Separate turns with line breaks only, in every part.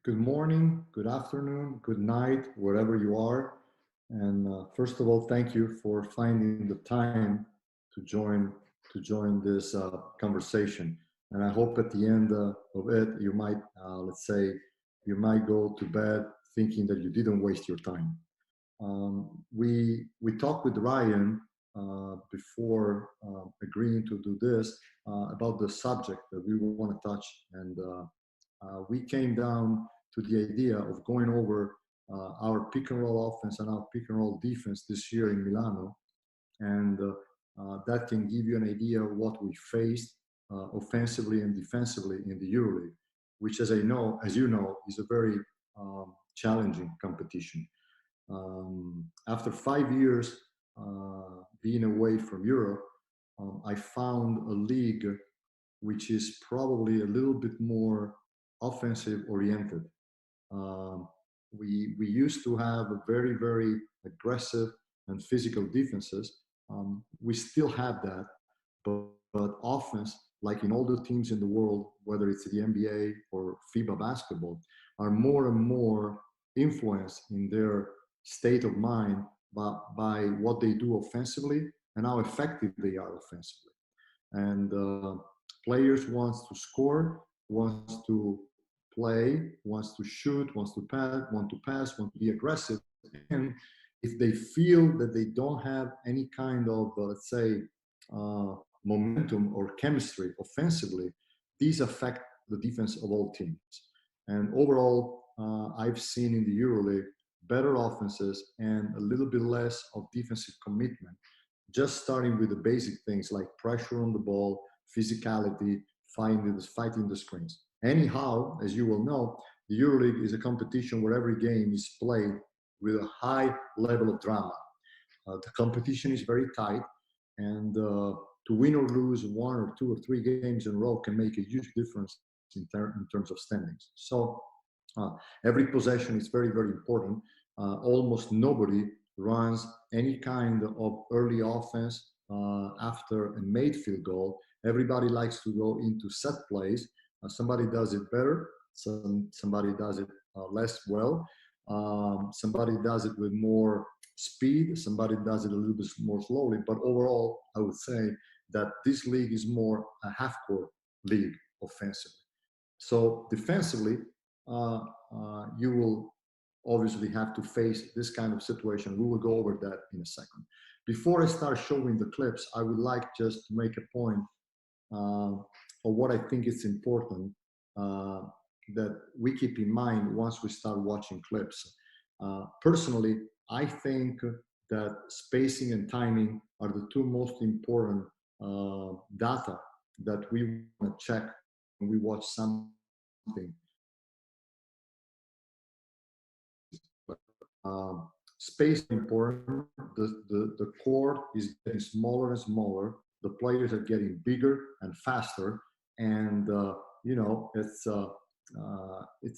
Good morning, good afternoon, good night, wherever you are. And first of all, thank you for finding the time to join this conversation. And I hope at the end of it, you might, let's say, you might go to bed thinking that you didn't waste your time. We talked with Ryan before agreeing to do this about the subject that we want to touch, and we came down to the idea of going over our pick and roll offense and our pick and roll defense this year in Milano, and that can give you an idea of what we faced offensively and defensively in the EuroLeague, which, as you know, is a very challenging competition. After 5 years being away from Europe, I found a league which is probably a little bit more offensive oriented. We used to have a very aggressive and physical defenses. We still have that, but offense, like in all the teams in the world, whether it's the NBA or FIBA basketball, are more and more influenced in their state of mind by what they do offensively and how effective they are offensively. And players wants to score, wants to play, wants to shoot, wants to pass, want to be aggressive. And if they feel that they don't have any kind of, let's say, momentum or chemistry offensively, these affect the defense of all teams. And overall, I've seen in the EuroLeague better offenses and a little bit less of defensive commitment, just starting with the basic things like pressure on the ball, physicality, fighting the screens. Anyhow, as you will know, the EuroLeague is a competition where every game is played with a high level of drama. The competition is very tight, and to win or lose 1 or 2 or 3 games in a row can make a huge difference in terms of standings. So every possession is very important. Almost nobody runs any kind of early offense after a made field goal. Everybody likes to go into set plays. Somebody does it better, somebody does it less well, somebody does it with more speed, somebody does it a little bit more slowly. But overall, I would say that this league is more a half-court league offensively. So defensively, you will obviously have to face this kind of situation. We will go over that in a second. Before I start showing the clips, I would like just to make a point of what I think is important that we keep in mind once we start watching clips. Personally, I think that spacing and timing are the 2 most important data that we want to check when we watch something. Space is important. The court is getting smaller and smaller. The players are getting bigger and faster, and you know, it's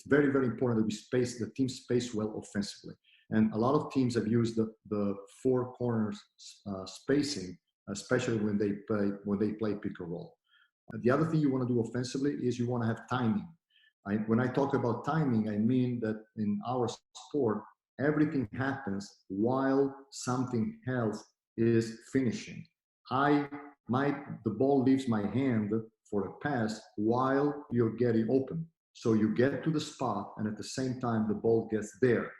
very important that the team space well offensively. And a lot of teams have used the 4 corners spacing, especially when they play pick and roll. The other thing you want to do offensively is you want to have timing. When I talk about timing, I mean that in our sport, everything happens while something else is finishing. The ball leaves my hand for a pass while you're getting open. So you get to the spot, and at the same time, the ball gets there.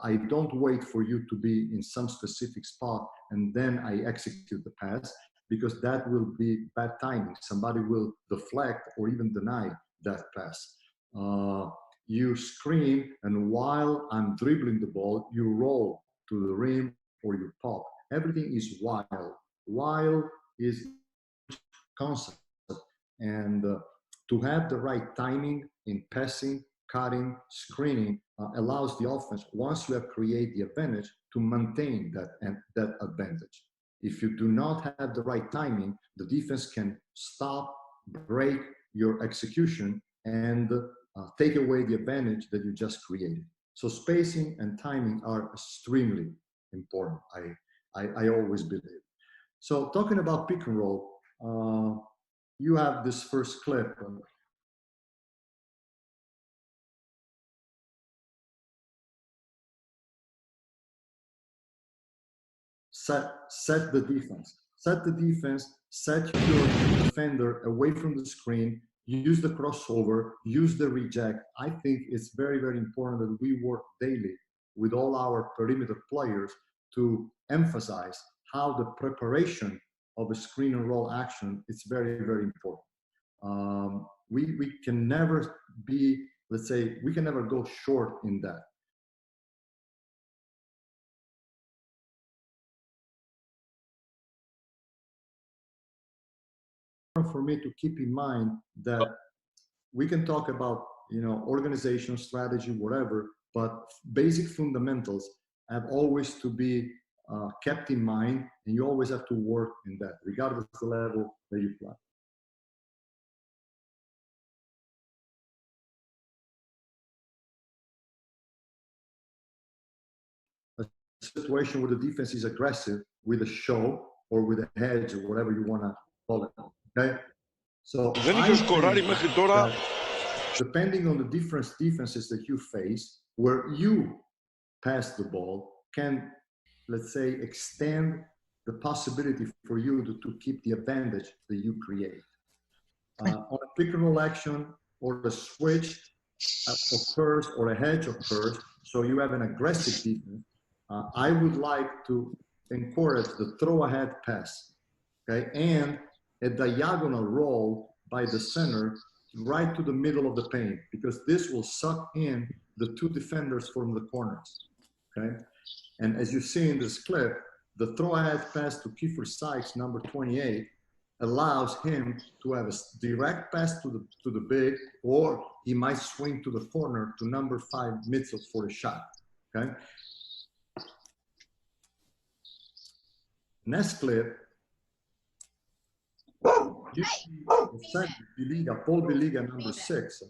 I don't wait for you to be in some specific spot and then I execute the pass, because that will be bad timing. Somebody will deflect or even deny that pass. You screen, and while I'm dribbling the ball, you roll to the rim or you pop. Everything is while. While is concept. And to have the right timing in passing, cutting, screening allows the offense, once you have created the advantage, to maintain that advantage. If you do not have the right timing, the defense can stop, break your execution, and take away the advantage that you just created. So spacing and timing are extremely important. I always believe. So talking about pick and roll, you have this first clip. Set the defense. Set the defense, set your defender away from the screen, use the crossover, use the reject. I think it's very, very important that we work daily with all our perimeter players to emphasize how the preparation of a screen and roll action is very, very important. We can never be, let's say, we can never go short in that. For me to keep in mind that we can talk about, you know, organization, strategy, whatever, but basic fundamentals have always to be kept in mind, and you always have to work in that, regardless of the level that you play. A situation where the defense is aggressive with a show or with a hedge or whatever you want to call it. Okay, so I think that depending on the different defenses that you face, where you pass the ball can, let's say, extend the possibility for you to keep the advantage that you create. On a pick and roll action or a switch occurs or a hedge occurs, so you have an aggressive defense, I would like to encourage the throw ahead pass, okay, and a diagonal roll by the center right to the middle of the paint, because this will suck in the two defenders from the corners, okay? And as you see in this clip, the throw ahead pass to Kiefer Sykes, number 28, allows him to have a direct pass to the big, or he might swing to the corner to number 5 Mitchell for a shot, okay? Next clip, you see Paul Biliga, number 6.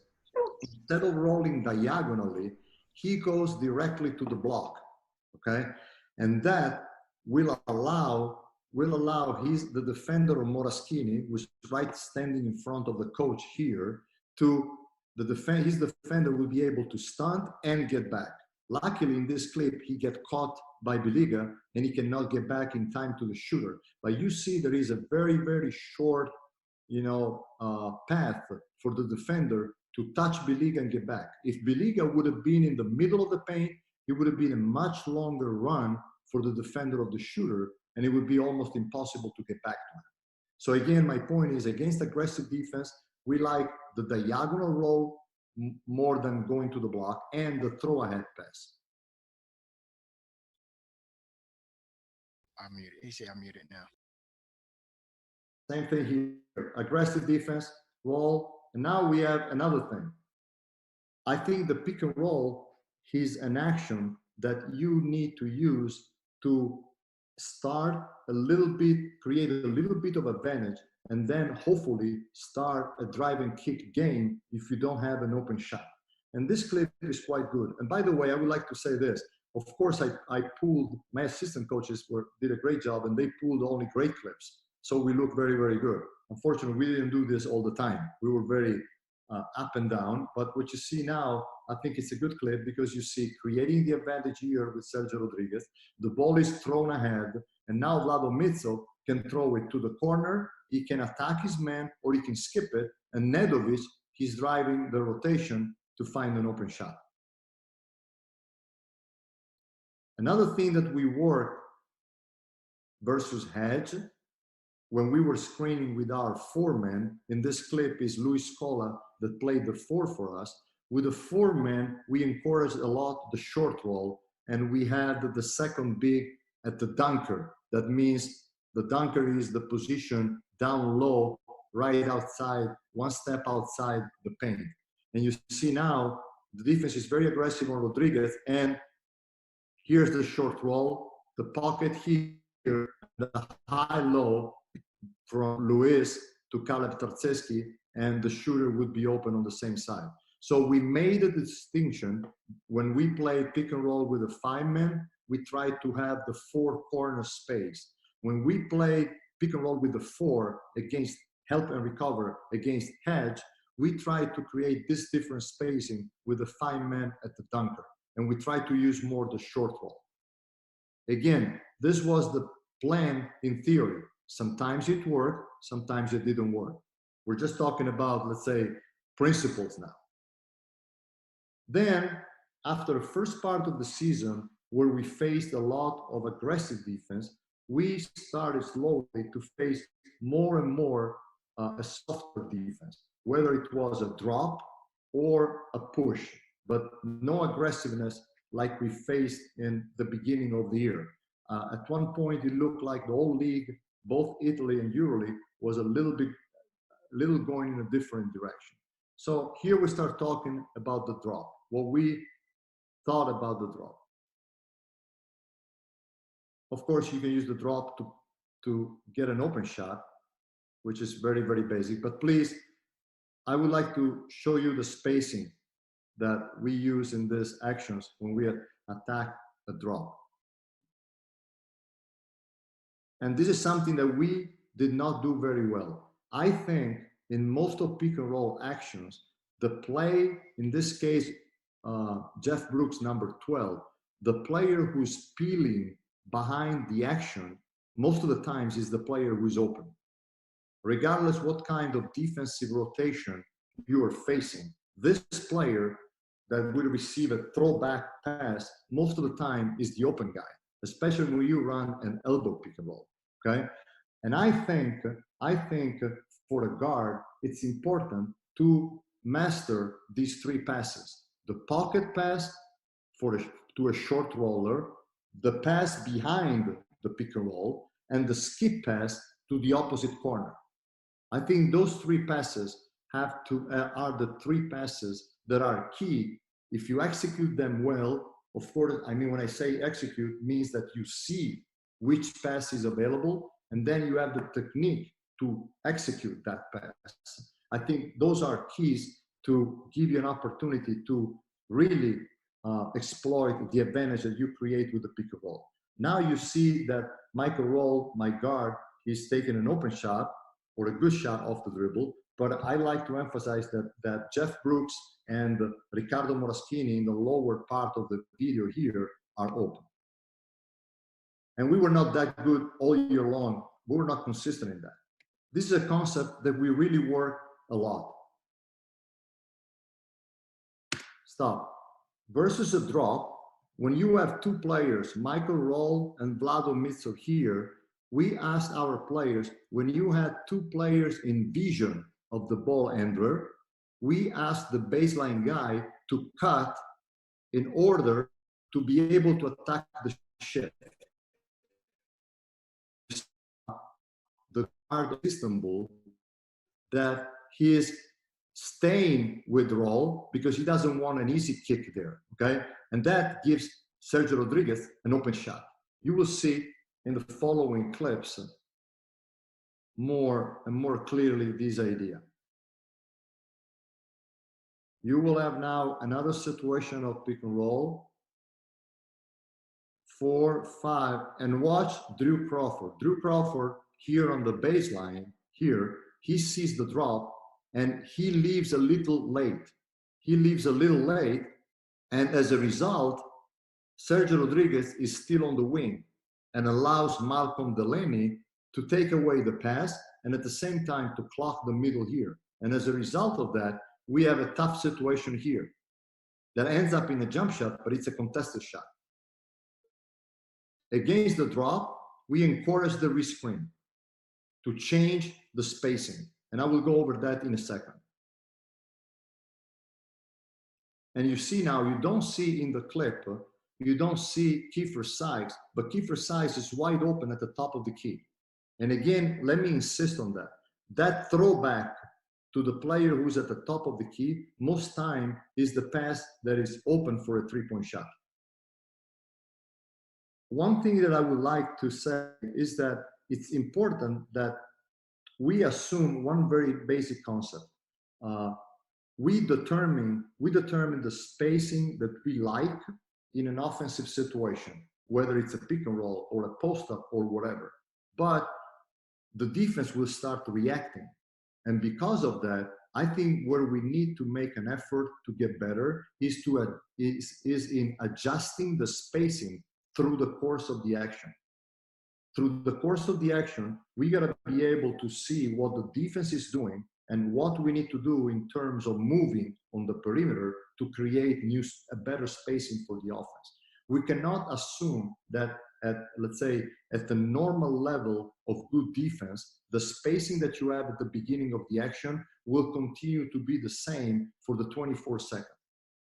Instead of rolling diagonally, he goes directly to the block, okay? And that will allow the defender of Moraschini, who's right standing in front of the coach here, to his defender will be able to stunt and get back. Luckily, in this clip, he gets caught by Biliga and he cannot get back in time to the shooter. But you see there is a very, very short, you know, path for the defender to touch Biliga and get back. If Biliga would have been in the middle of the paint, it would have been a much longer run for the defender of the shooter, and it would be almost impossible to get back to him. So again, my point is, against aggressive defense, we like the diagonal roll more than going to the block, and the throw ahead pass.
I'm muted. He said I'm muted now.
Same thing here, aggressive defense, roll, and now we have another thing. I think the pick and roll is an action that you need to use to start a little bit, create a little bit of advantage, and then hopefully start a drive and kick game if you don't have an open shot. And this clip is quite good. And by the way, I would like to say this. Of course, I pulled, my assistant coaches did a great job, and they pulled only great clips. So we look very, very good. Unfortunately, we didn't do this all the time. We were very up and down. But what you see now, I think it's a good clip, because you see creating the advantage here with Sergio Rodriguez. The ball is thrown ahead, and now Vlado Mizzo can throw it to the corner. He can attack his man, or he can skip it. And Nedovic, he's driving the rotation to find an open shot. Another thing that we work versus hedge, when we were screening with our 4-man, in this clip is Luis Scola that played the 4 for us. With the 4-man, we encouraged a lot the short roll, and we had the second big at the dunker. That means the dunker is the position down low, right outside, one step outside the paint. And you see now, the defense is very aggressive on Rodriguez, and here's the short roll, the pocket here, the high-low from Luis to Kaleb Tarczewski, and the shooter would be open on the same side. So we made a distinction. When we play pick and roll with a 5-man, we try to have the 4 corner space. When we play pick and roll with the 4 against help and recover against hedge, we try to create this different spacing with the 5-man at the dunker. And we try to use more the short roll. Again, this was the plan in theory. Sometimes it worked, sometimes it didn't work. We're just talking about, let's say, principles now. Then, after the first part of the season, where we faced a lot of aggressive defense, we started slowly to face more and more a softer defense, whether it was a drop or a push, but no aggressiveness like we faced in the beginning of the year. At one point, it looked like the whole league, both Italy and EuroLeague, was a little going in a different direction. So here we start talking about the drop, what we thought about the drop. Of course, you can use the drop to get an open shot, which is very, very basic. But please, I would like to show you the spacing that we use in these actions when we attack a drop. And this is something that we did not do very well. I think in most of pick and roll actions, the play, in this case, Jeff Brooks, number 12, the player who's peeling behind the action, most of the times is the player who's open. Regardless what kind of defensive rotation you are facing, this player that will receive a throwback pass most of the time is the open guy, especially when you run an elbow pick and roll, okay? And I think for a guard, it's important to master these 3 passes. The pocket pass to a short roller, the pass behind the pick and roll, and the skip pass to the opposite corner. I think those 3 passes are the 3 passes that are key. If you execute them well, of course, I mean, when I say execute, means that you see which pass is available, and then you have the technique to execute that pass. I think those are keys to give you an opportunity to really exploit the advantage that you create with the pick and roll. Now you see that Michael Roll, my guard, is taking an open shot or a good shot off the dribble, but I like to emphasize that Jeff Brooks and Riccardo Moraschini in the lower part of the video here are open. And we were not that good all year long. We were not consistent in that. This is a concept that we really work a lot. Stop. Versus a drop, when you have 2 players, Michael Roll and Vlado Mitso here, we asked our players, when you had 2 players in vision of the ball handler, we asked the baseline guy to cut in order to be able to attack the shift. The guard of Istanbul, that he is staying with Roll because he doesn't want an easy kick there, okay? And that gives Sergio Rodriguez an open shot. You will see in the following clips more and more clearly this idea. You will have now another situation of pick and roll. 4, 5, and watch Drew Crawford. Drew Crawford here on the baseline, here, he sees the drop and he leaves a little late. He leaves a little late, and as a result, Sergio Rodriguez is still on the wing and allows Malcolm Delaney to take away the pass and at the same time to clock the middle here. And as a result of that, we have a tough situation here that ends up in a jump shot, but it's a contested shot. Against the drop, we encourage the rescreen to change the spacing. And I will go over that in a second. And you see now, you don't see in the clip, you don't see Kiefer Sykes, but Kiefer Sykes is wide open at the top of the key. And again, let me insist on that. That throwback to the player who's at the top of the key, most time is the pass that is open for a 3-point shot. One thing that I would like to say is that it's important that we assume one very basic concept. we determine the spacing that we like in an offensive situation, whether it's a pick and roll or a post up or whatever. But the defense will start reacting. And because of that, I think where we need to make an effort to get better is in adjusting the spacing through the course of the action. Through the course of the action, we got to be able to see what the defense is doing and what we need to do in terms of moving on the perimeter to create a better spacing for the offense. We cannot assume that let's say, at the normal level of good defense, the spacing that you have at the beginning of the action will continue to be the same for the 24 seconds.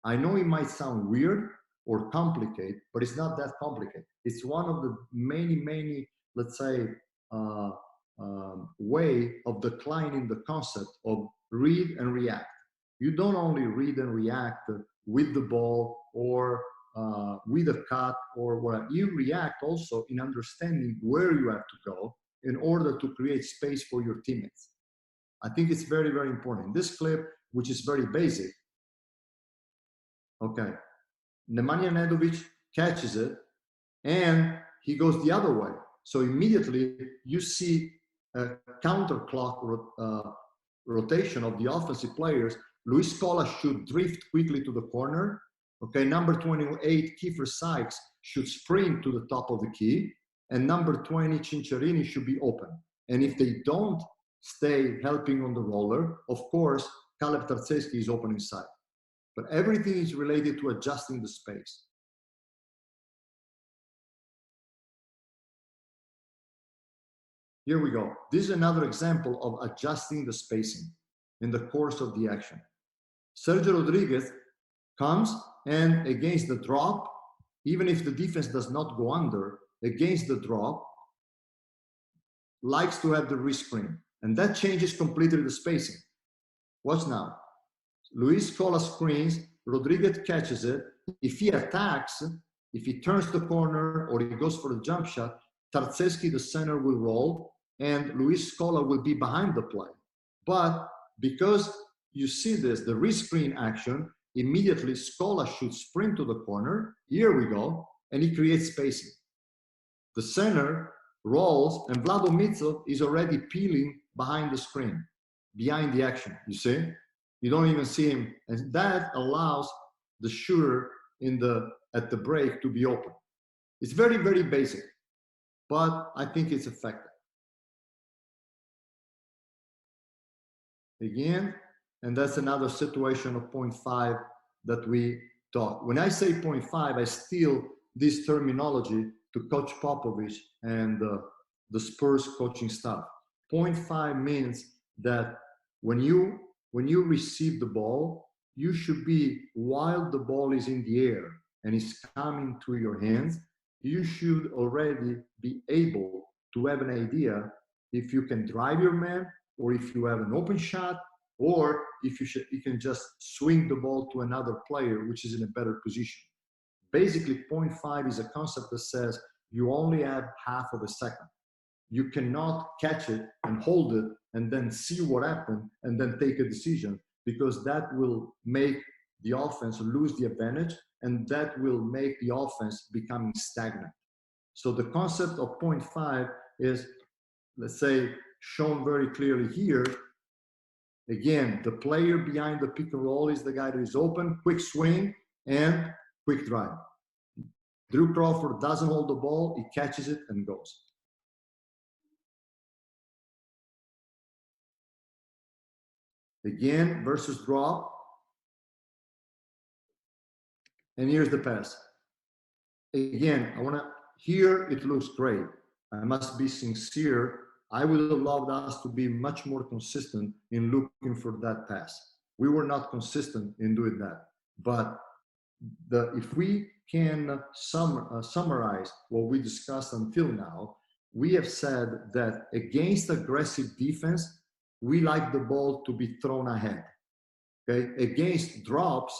I know it might sound weird or complicated, but it's not that complicated. It's one of the many, let's say, way of declining the concept of read and react. You don't only read and react with the ball or with a cut or what. You react also in understanding where you have to go in order to create space for your teammates. I think it's very, very important. This clip, which is very basic, okay, Nemanja Nedovic catches it and he goes the other way. So immediately you see a counterclock rotation of the offensive players. Luis Scola should drift quickly to the corner. Okay, number 28, Kiefer Sykes, should sprint to the top of the key. And number 20, Cinciarini, should be open. And if they don't stay helping on the roller, of course, Kaleb Tarczewski is open inside. But everything is related to adjusting the space. Here we go. This is another example of adjusting the spacing in the course of the action. Sergio Rodriguez comes and against the drop, even if the defense does not go under, against the drop, likes to have the wrist screen. And that changes completely the spacing. Watch now. Luis Scola screens, Rodriguez catches it. If he attacks, if he turns the corner or he goes for a jump shot, Tarczewski, the center, will roll and Luis Scola will be behind the play. But because you see this, the wrist screen action, immediately Scola should sprint to the corner. Here we go. And he creates spacing. The center rolls and Vlado Mitzel is already peeling behind the screen, behind the action, you see? You don't even see him. And that allows the shooter at the break to be open. It's very, very basic, but I think it's effective. Again, and that's another situation of 0.5 that we taught. When I say 0.5, I steal this terminology to Coach Popovich and the Spurs coaching staff. 0.5 means that when you receive the ball, you should be, while the ball is in the air and is coming to your hands, you should already be able to have an idea if you can drive your man, or if you have an open shot, or if you can just swing the ball to another player, which is in a better position. Basically, 0.5 is a concept that says you only have half of a second. You cannot catch it and hold it and then see what happened and then take a decision, because that will make the offense lose the advantage and that will make the offense becoming stagnant. So the concept of 0.5 is, let's say, shown very clearly here. Again, the player behind the pick and roll is the guy that is open, quick swing, and quick drive. Drew Crawford doesn't hold the ball, he catches it and goes. Again, versus drop. And here's the pass. Again, here it looks great. I must be sincere. I would have loved us to be much more consistent in looking for that pass. We were not consistent in doing that. But if we can summarize what we discussed until now, we have said that against aggressive defense, we like the ball to be thrown ahead. Okay? Against drops,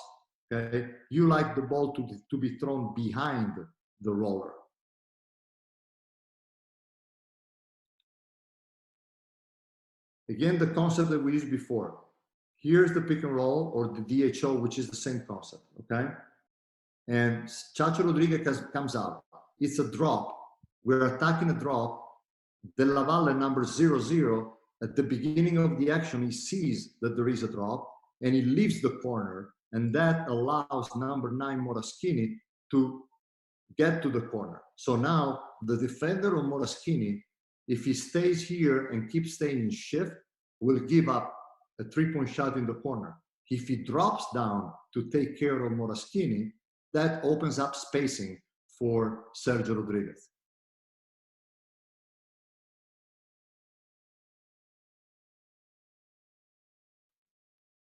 okay, you like the ball to be thrown behind the roller. Again, the concept that we used before. Here's the pick and roll or the DHO, which is the same concept, okay? And Chacho Rodriguez comes out. It's a drop. We're attacking a drop. Della Valle, number 0-0, at the beginning of the action, he sees that there is a drop and he leaves the corner. And that allows number 9, Moraschini, to get to the corner. So now the defender of Moraschini, if he stays here and keeps staying in shift, will give up a 3-point shot in the corner. If he drops down to take care of Moraschini, that opens up spacing for Sergio Rodriguez.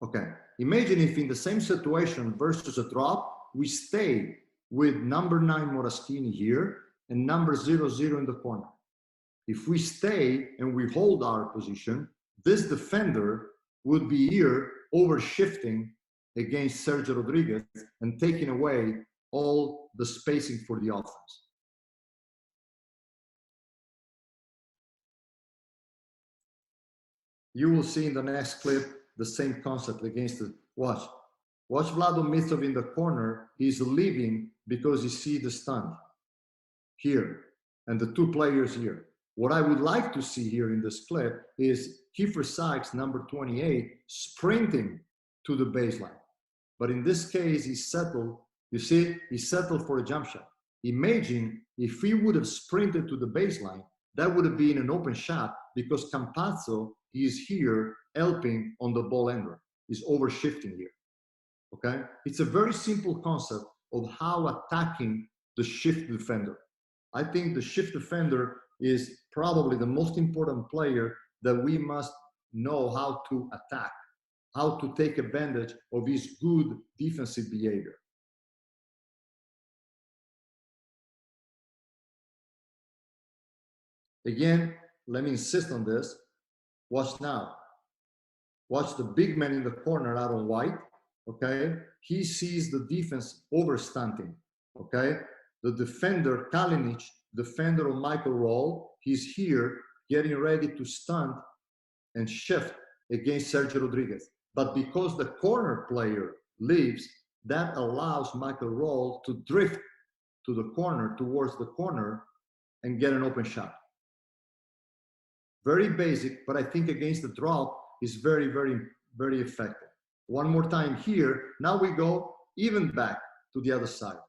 Okay, imagine if in the same situation versus a drop, we stay with number 9 Moraschini here and number 0-0 in the corner. If we stay and we hold our position, this defender would be here over shifting against Sergio Rodriguez and taking away all the spacing for the offense. You will see in the next clip the same concept against the watch. Watch Vlado Mitsov in the corner. He's leaving because he sees the stunt here and the 2 players here. What I would like to see here in this clip is Kiefer Sykes, number 28, sprinting to the baseline. But in this case, he settled. You see, he settled for a jump shot. Imagine if he would have sprinted to the baseline, that would have been an open shot because Campazzo is here helping on the ball ender. He's over shifting here. Okay? It's a very simple concept of how attacking the shift defender. I think the shift defender is probably the most important player that we must know how to attack, how to take advantage of his good defensive behavior. Again, let me insist on this. Watch now. Watch the big man in the corner out on white, okay? He sees the defense over-stunting, okay? The defender, Kalinic, defender of Michael Roll, he's here getting ready to stunt and shift against Sergio Rodriguez. But because the corner player leaves, that allows Michael Roll to drift to the corner, towards the corner, and get an open shot. Very basic, but I think against the drop is very, very, very effective. One more time here. Now we go even back to the other side.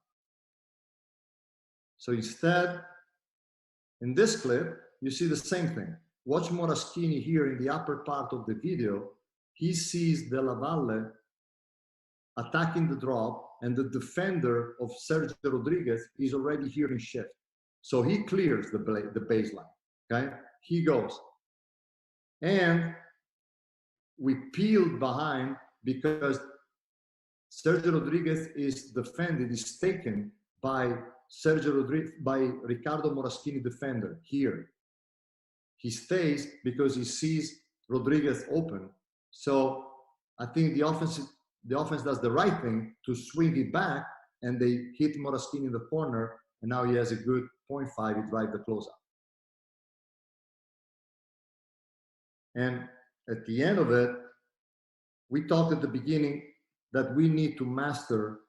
So instead, in this clip, you see the same thing. Watch Moraschini here in the upper part of the video. He sees Della Valle attacking the drop, and the defender of Sergio Rodriguez is already here in shift. So he clears the baseline, okay? He goes. And we peeled behind because Sergio Rodriguez is defended, is taken by Riccardo Moraschini defender here. He stays because he sees Rodriguez open. So I think the offense does the right thing to swing it back, and they hit Moraschini in the corner, and now he has a good 0.5, he drives the closeout. And at the end of it, we talked at the beginning that we need to master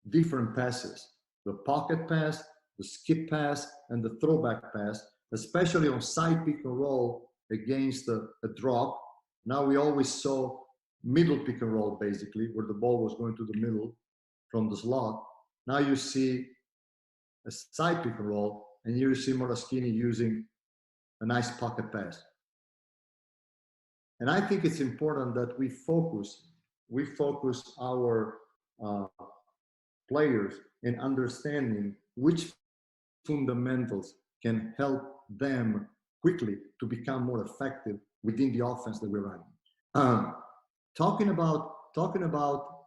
different passes, the pocket pass, the skip pass, and the throwback pass, especially on side pick and roll against a drop. Now we always saw middle pick and roll, basically, where the ball was going to the middle from the slot. Now you see a side pick and roll, and here you see Moraschini using a nice pocket pass. And I think it's important that we focus our players in understanding which fundamentals can help them quickly to become more effective within the offense that we're running. Talking about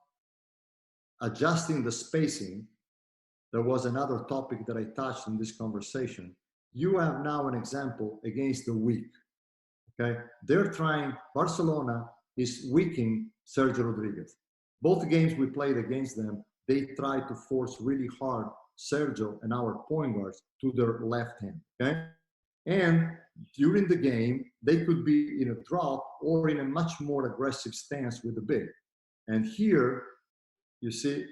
adjusting the spacing, there was another topic that I touched in this conversation. You have now an example against the weak. Okay, Barcelona is weakening Sergio Rodriguez. Both games we played against them, they tried to force really hard Sergio and our point guards to their left hand, okay? And during the game, they could be in a drop or in a much more aggressive stance with the big. And here, you see,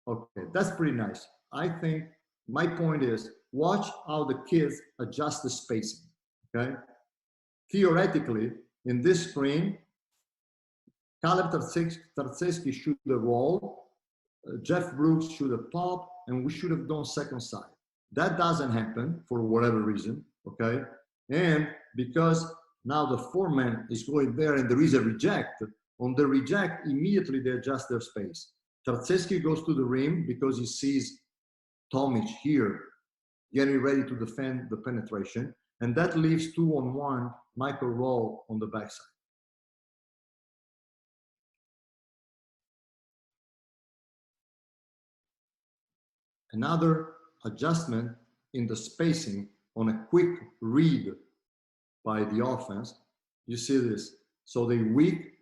okay, that's pretty nice. I think my point is watch how the kids adjust the spacing, okay? Theoretically, in this screen, Caleb Tarczewski should have rolled, Jeff Brooks should have popped, and we should have gone second side. That doesn't happen for whatever reason, okay? And because now the foreman is going there and there is a reject, on the reject, immediately they adjust their space. Tarczewski goes to the rim because he sees Tomic here getting ready to defend the penetration, and that leaves 2-on-1 Michael Roll on the backside. Another adjustment in the spacing on a quick read by the offense, you see this. So they weak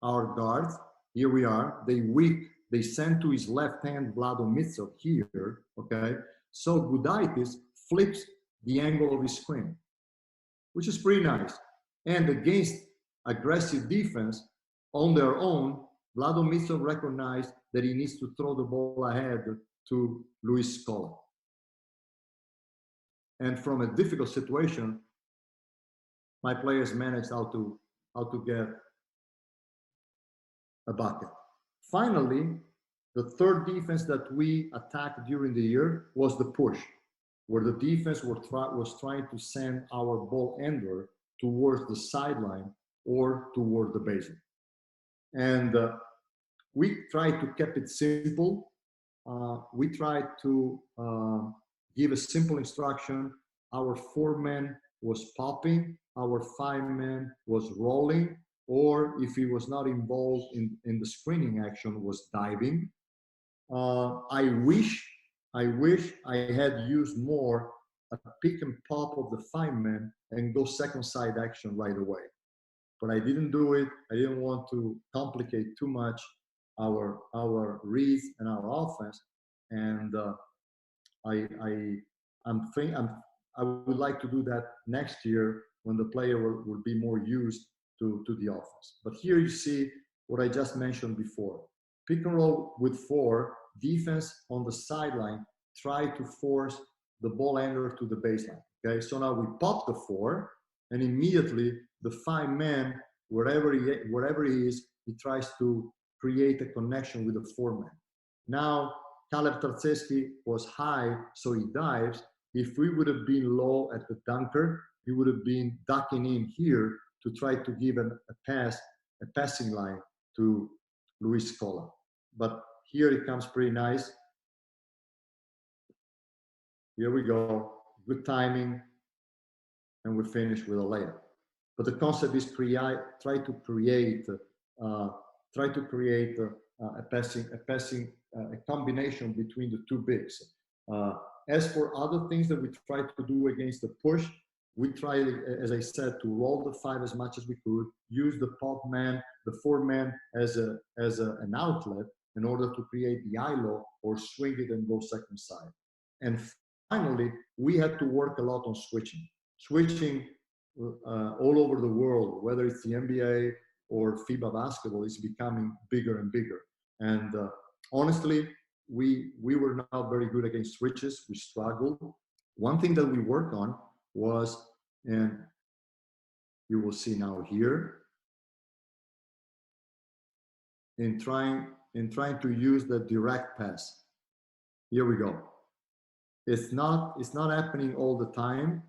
our guards. Here we are. They send to his left hand Vlado Mitsov here, okay? So Gudaitis flips the angle of his screen, which is pretty nice. And against aggressive defense on their own, Vlado Mitsov recognized that he needs to throw the ball ahead to Luis Scola. And from a difficult situation, my players managed how to get a bucket. Finally, the third defense that we attacked during the year was the push, where the defense was trying to send our ball ender towards the sideline or toward the baseline. And we tried to keep it simple. We tried to give a simple instruction. Our 4-man was popping, our 5-man was rolling, or if he was not involved in the screening action, was diving. I wish I had used more a pick and pop of the 5-man and go second side action right away. But I didn't do it. I didn't want to complicate too much our reads and our offense. And I would like to do that next year when the player will be more used to the offense. But here you see what I just mentioned before. Pick and roll with 4, defense on the sideline, try to force the ball handler to the baseline. Okay, so now we pop the 4, and immediately the 5-man, wherever he is, he tries to create a connection with the 4-man. Now, Caleb Tarczewski was high, so he dives. If we would have been low at the dunker, he would have been ducking in here to try to give a passing line to Luis Scola. But here it comes pretty nice. Here we go, good timing, and we finish with a layup. But the concept is try to create a combination between the 2 bigs. As for other things that we try to do against the push, we try, as I said, to roll the 5 as much as we could, use the pop man, the 4-man as an outlet in order to create the ILO or swing it and go second side. And finally, we had to work a lot on switching. Switching all over the world, whether it's the NBA or FIBA basketball, is becoming bigger and bigger. And honestly, we were not very good against switches. We struggled. One thing that we worked on was, and you will see now here, in trying to use the direct pass. Here we go. It's not happening all the time,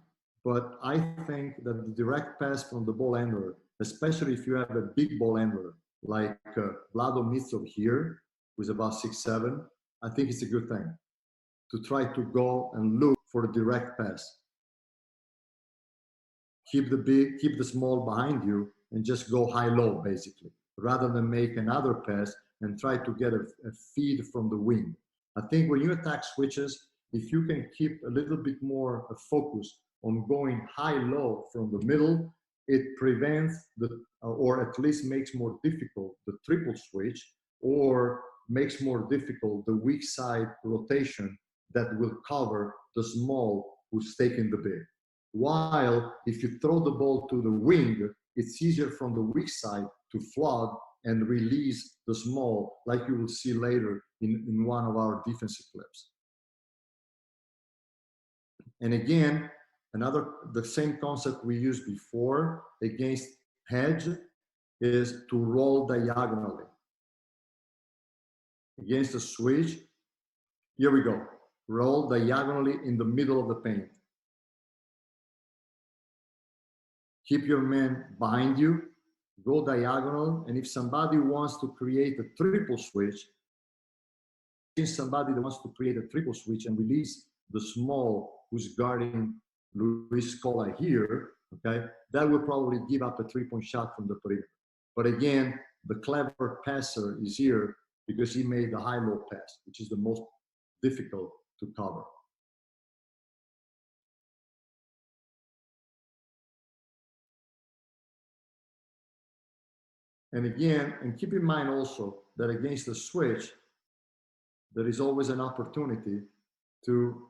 but I think that the direct pass from the ball handler, especially if you have a big ball handler like Vlado Mitsov here, who's about 6'7", I think it's a good thing to try to go and look for a direct pass. Keep the small behind you and just go high-low, basically, rather than make another pass and try to get a feed from the wing. I think when you attack switches, if you can keep a little bit more focus on going high-low from the middle, it prevents or at least makes more difficult the triple switch, or makes more difficult the weak side rotation that will cover the small who's taking the big. While if you throw the ball to the wing, it's easier from the weak side to flood and release the small, like you will see later in one of our defensive clips. And again, the same concept we used before against hedge is to roll diagonally. Against the switch, here we go. Roll diagonally in the middle of the paint. Keep your man behind you, go diagonal, and if somebody wants to create a triple switch, somebody that wants to create a triple switch and release the small who's guarding Luis Scola here, okay, that will probably give up a three-point shot from the perimeter. But again, the clever passer is here because he made the high-low pass, which is the most difficult to cover. And again, and keep in mind also that against the switch, there is always an opportunity to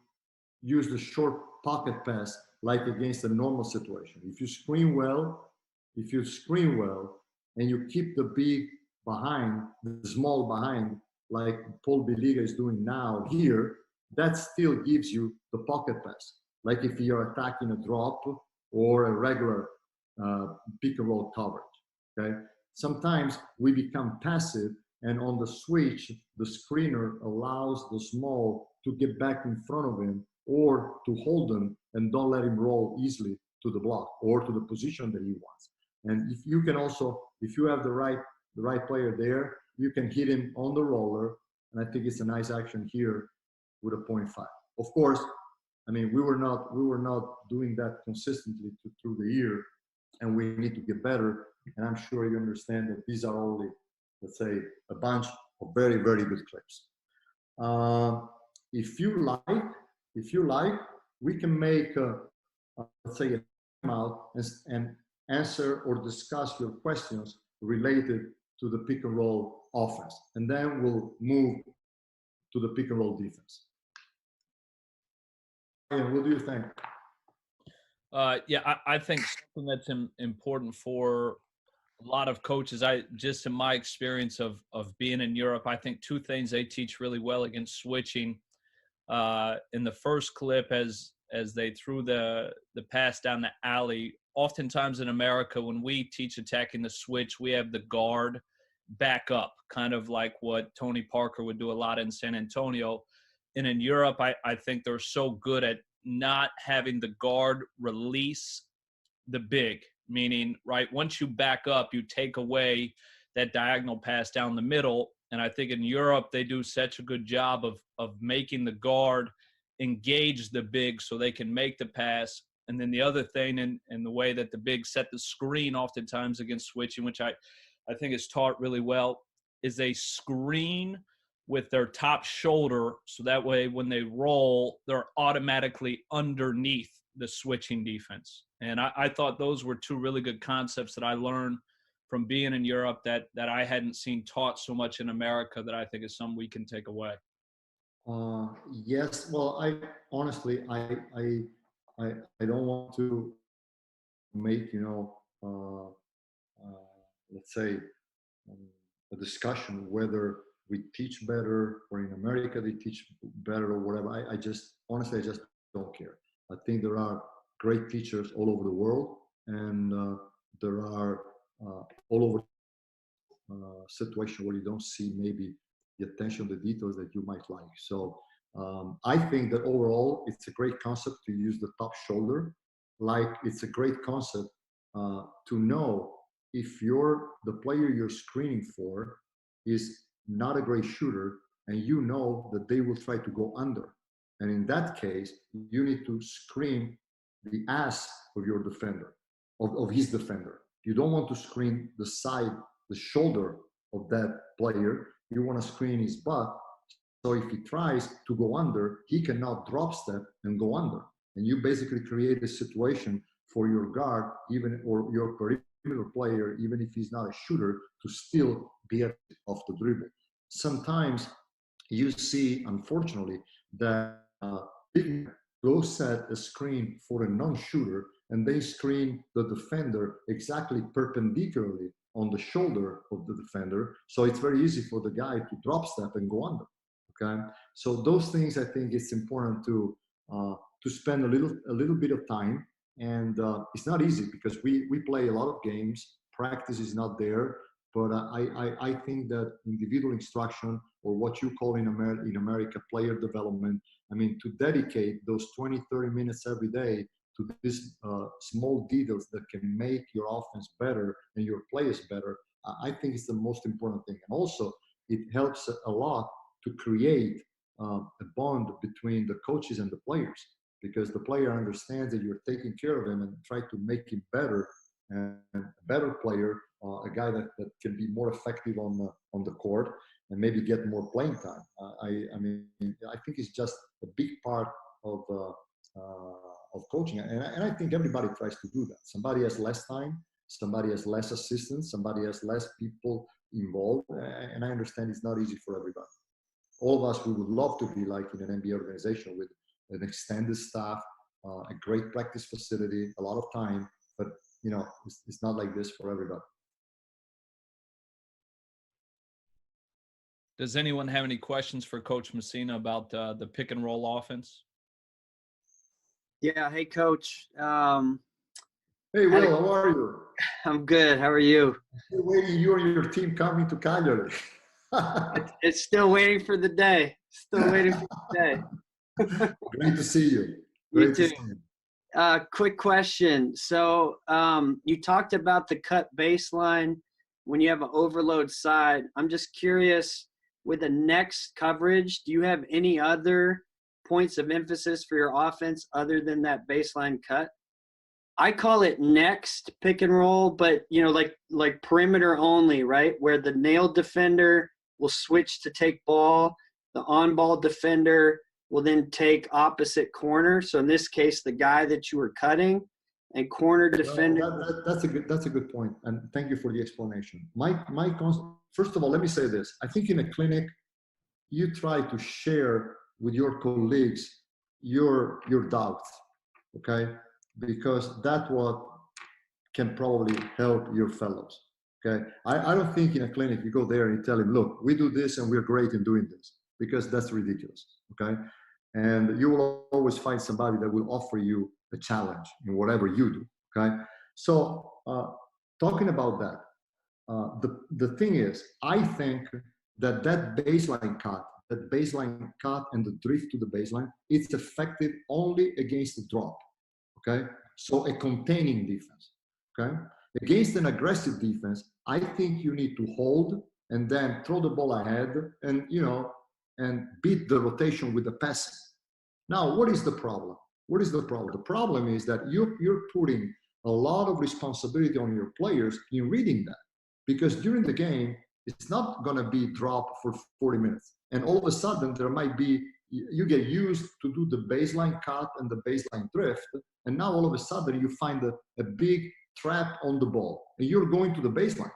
use the short pocket pass like against a normal situation. If you screen well, and you keep the big behind, the small behind, like Paul Biliga is doing now here, that still gives you the pocket pass. Like if you're attacking a drop or a regular pick and roll coverage, okay? Sometimes we become passive, and on the switch, the screener allows the small to get back in front of him or to hold him and don't let him roll easily to the block or to the position that he wants. And if you can also, if you have the right player there, you can hit him on the roller. And I think it's a nice action here with a 0.5. Of course, I mean, we were not doing that consistently through the year, and we need to get better. And I'm sure you understand that these are only, let's say, a bunch of very, very good clips. If you like, we can make, let's say, a timeout and answer or discuss your questions related to the pick and roll offense. And then we'll move to the pick and roll defense. And what do you think?
Yeah, I think something that's important for a lot of coaches, just in my experience of being in Europe, I think two things they teach really well against switching. In the first clip, as they threw the pass down the alley, oftentimes in America, when we teach attacking the switch, we have the guard back up, kind of like what Tony Parker would do a lot in San Antonio. And in Europe, I think they're so good at not having the guard release the big, meaning, right, once you back up, you take away that diagonal pass down the middle. And I think in Europe, they do such a good job of making the guard engage the big so they can make the pass. And then the other thing, in the way that the big set the screen oftentimes against switching, which I think is taught really well, is they screen with their top shoulder, so that way when they roll, they're automatically underneath the switching defense. And I thought those were two really good concepts that I learned from being in Europe that I hadn't seen taught so much in America, that I think is something we can take away.
Yes, well, I honestly, I don't want to make, let's say, a discussion whether we teach better or in America they teach better or whatever. I just don't care. I think there are great teachers all over the world, and there are all over situation where you don't see maybe the attention to details that you might like. So I think that overall it's a great concept to use the top shoulder. Like, it's a great concept to know if the player you're screening for is not a great shooter, and you know that they will try to go under. And in that case, you need to screen the ass of your defender, of his defender. You don't want to screen the side, the shoulder of that player. You want to screen his butt. So if he tries to go under, he cannot drop step and go under. And you basically create a situation for your guard, or your perimeter player, even if he's not a shooter, to still be off the dribble. Sometimes you see, unfortunately, that go set a screen for a non-shooter, and they screen the defender exactly perpendicularly on the shoulder of the defender. So it's very easy for the guy to drop step and go under. Okay, so those things, I think it's important to spend a little bit of time, and it's not easy because we play a lot of games. Practice is not there, but I think that individual instruction, or what you call in America player development, I mean, to dedicate those 20-30 minutes every day to these small details that can make your offense better and your players better, I think it's the most important thing. And also, it helps a lot to create a bond between the coaches and the players, because the player understands that you're taking care of him and try to make him better, and a better player, a guy that can be more effective on the court and maybe get more playing time. I mean, I think it's just a big part of coaching, and I think everybody tries to do that. Somebody has less time, somebody has less assistance, somebody has less people involved, and I understand it's not easy for everybody. All of us, we would love to be like in an NBA organization with an extended staff, a great practice facility, a lot of time, but you know, it's not like this for everybody.
Does anyone have any questions for Coach Messina about the pick and roll offense?
Yeah. Hey, Coach.
Hey, Will, how are you?
I'm good. How are you?
Still waiting you and your team coming to Cagliari.
It's still waiting for the day. Still waiting for the day.
Great to see you.
You
Great
too.
to see you.
Quick question. So you talked about the cut baseline when you have an overload side. I'm just curious, with the next coverage, do you have any other points of emphasis for your offense other than that baseline cut? I call it next pick and roll, but you know, like perimeter only, right? Where the nailed defender will switch to take ball, the on-ball defender will then take opposite corner. So in this case, the guy that you were cutting, and corner defender.
That's a good point, and thank you for the explanation. First of all, let me say this. I think in a clinic, you try to share with your colleagues your doubts, okay? Because that's what can probably help your fellows, okay? I don't think in a clinic you go there and you tell him, look, we do this and we're great in doing this, because that's ridiculous, okay? And you will always find somebody that will offer you a challenge in whatever you do, okay? So talking about that, the thing is, I think that baseline cut and the drift to the baseline, it's effective only against the drop, okay? So a containing defense, okay? Against an aggressive defense, I think you need to hold and then throw the ball ahead and, you know, and beat the rotation with the passing. Now, what is the problem? What is the problem? The problem is that you're putting a lot of responsibility on your players in reading that, because during the game, it's not going to be dropped for 40 minutes. And all of a sudden, there might be, you get used to do the baseline cut and the baseline drift. And now all of a sudden, you find a big trap on the ball and you're going to the baseline,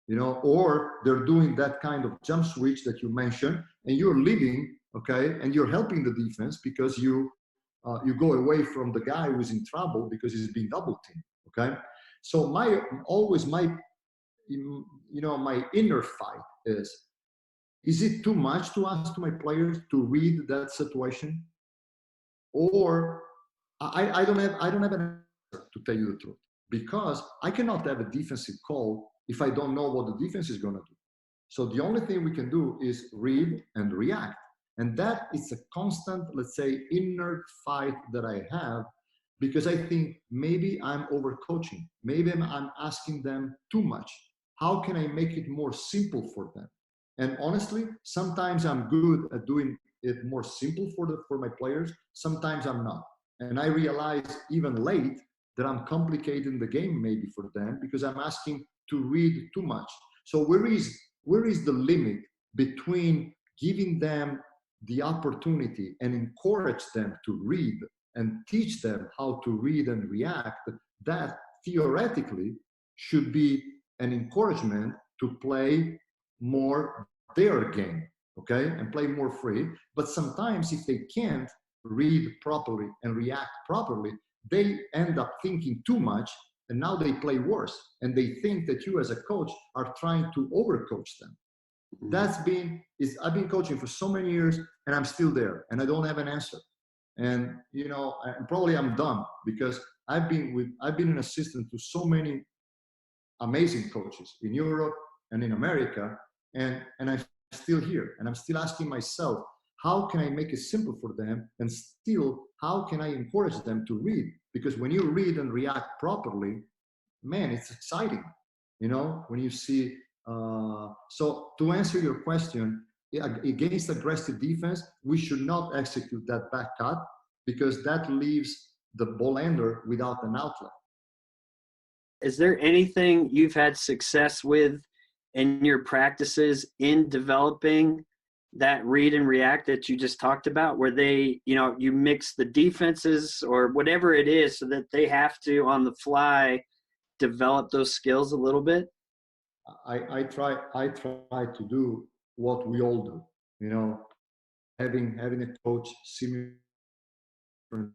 you know, or they're doing that kind of jump switch that you mentioned and you're leaving, okay, and you're helping the defense because you go away from the guy who's in trouble because he's being double teamed, okay? So my inner fight is it too much to ask to my players to read that situation? Or I don't have an answer, to tell you the truth, because I cannot have a defensive call if I don't know what the defense is going to do. So the only thing we can do is read and react. And that is a constant, let's say, inner fight that I have, because I think maybe I'm overcoaching. Maybe I'm asking them too much. How can I make it more simple for them? And honestly, sometimes I'm good at doing it more simple for my players. Sometimes I'm not. And I realize even late that I'm complicating the game maybe for them because I'm asking to read too much. So where is the limit between giving them the opportunity and encourage them to read and teach them how to read and react? That theoretically should be an encouragement to play more their game, okay, and play more free. But sometimes if they can't, read properly and react properly, they end up thinking too much, and now they play worse. And they think that you as a coach are trying to overcoach them. I've been coaching for so many years, and I'm still there, and I don't have an answer. And probably I'm done, because I've been an assistant to so many amazing coaches in Europe and in America, and I'm still here, and I'm still asking myself, how can I make it simple for them, and still how can I encourage them to read? Because when you read and react properly, man, it's exciting, when you see. So to answer your question, against aggressive defense, we should not execute that back cut, because that leaves the ball handler without an outlet.
Is there anything you've had success with in your practices in developing that read and react that you just talked about, where they, you mix the defenses or whatever it is so that they have to, on the fly, develop those skills a little bit?
I try to do what we all do, having a coach simulate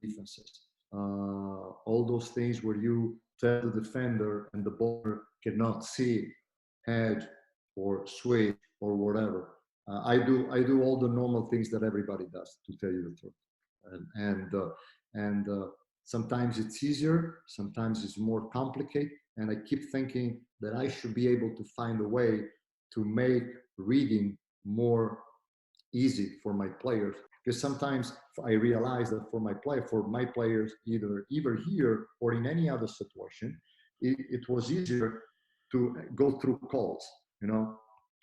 defenses, all those things where you tell the defender and the bowler cannot see, hedge or switch or whatever. I do all the normal things that everybody does, to tell you the truth, and sometimes it's easier, sometimes it's more complicated, and I keep thinking that I should be able to find a way to make reading more easy for my players. Because sometimes I realize that for my players, either here or in any other situation, it was easier to go through calls,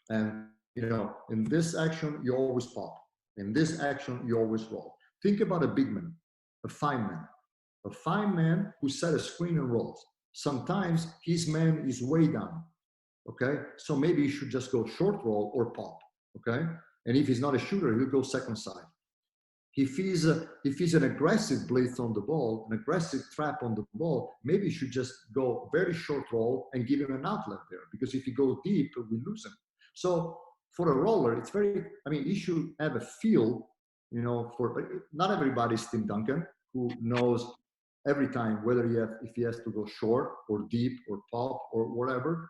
and in this action you always pop, in this action you always roll. Think about a big man, a fine man who set a screen and rolls. Sometimes his man is way down, okay? So maybe he should just go short roll or pop, okay? And if he's not a shooter, he'll go second side. If he's an aggressive blitz on the ball, an aggressive trap on the ball, maybe you should just go very short roll and give him an outlet there, because if he goes deep, we lose him. So for a roller, it's he should have a feel, not everybody's Tim Duncan, who knows every time whether if he has to go short or deep or pop or whatever.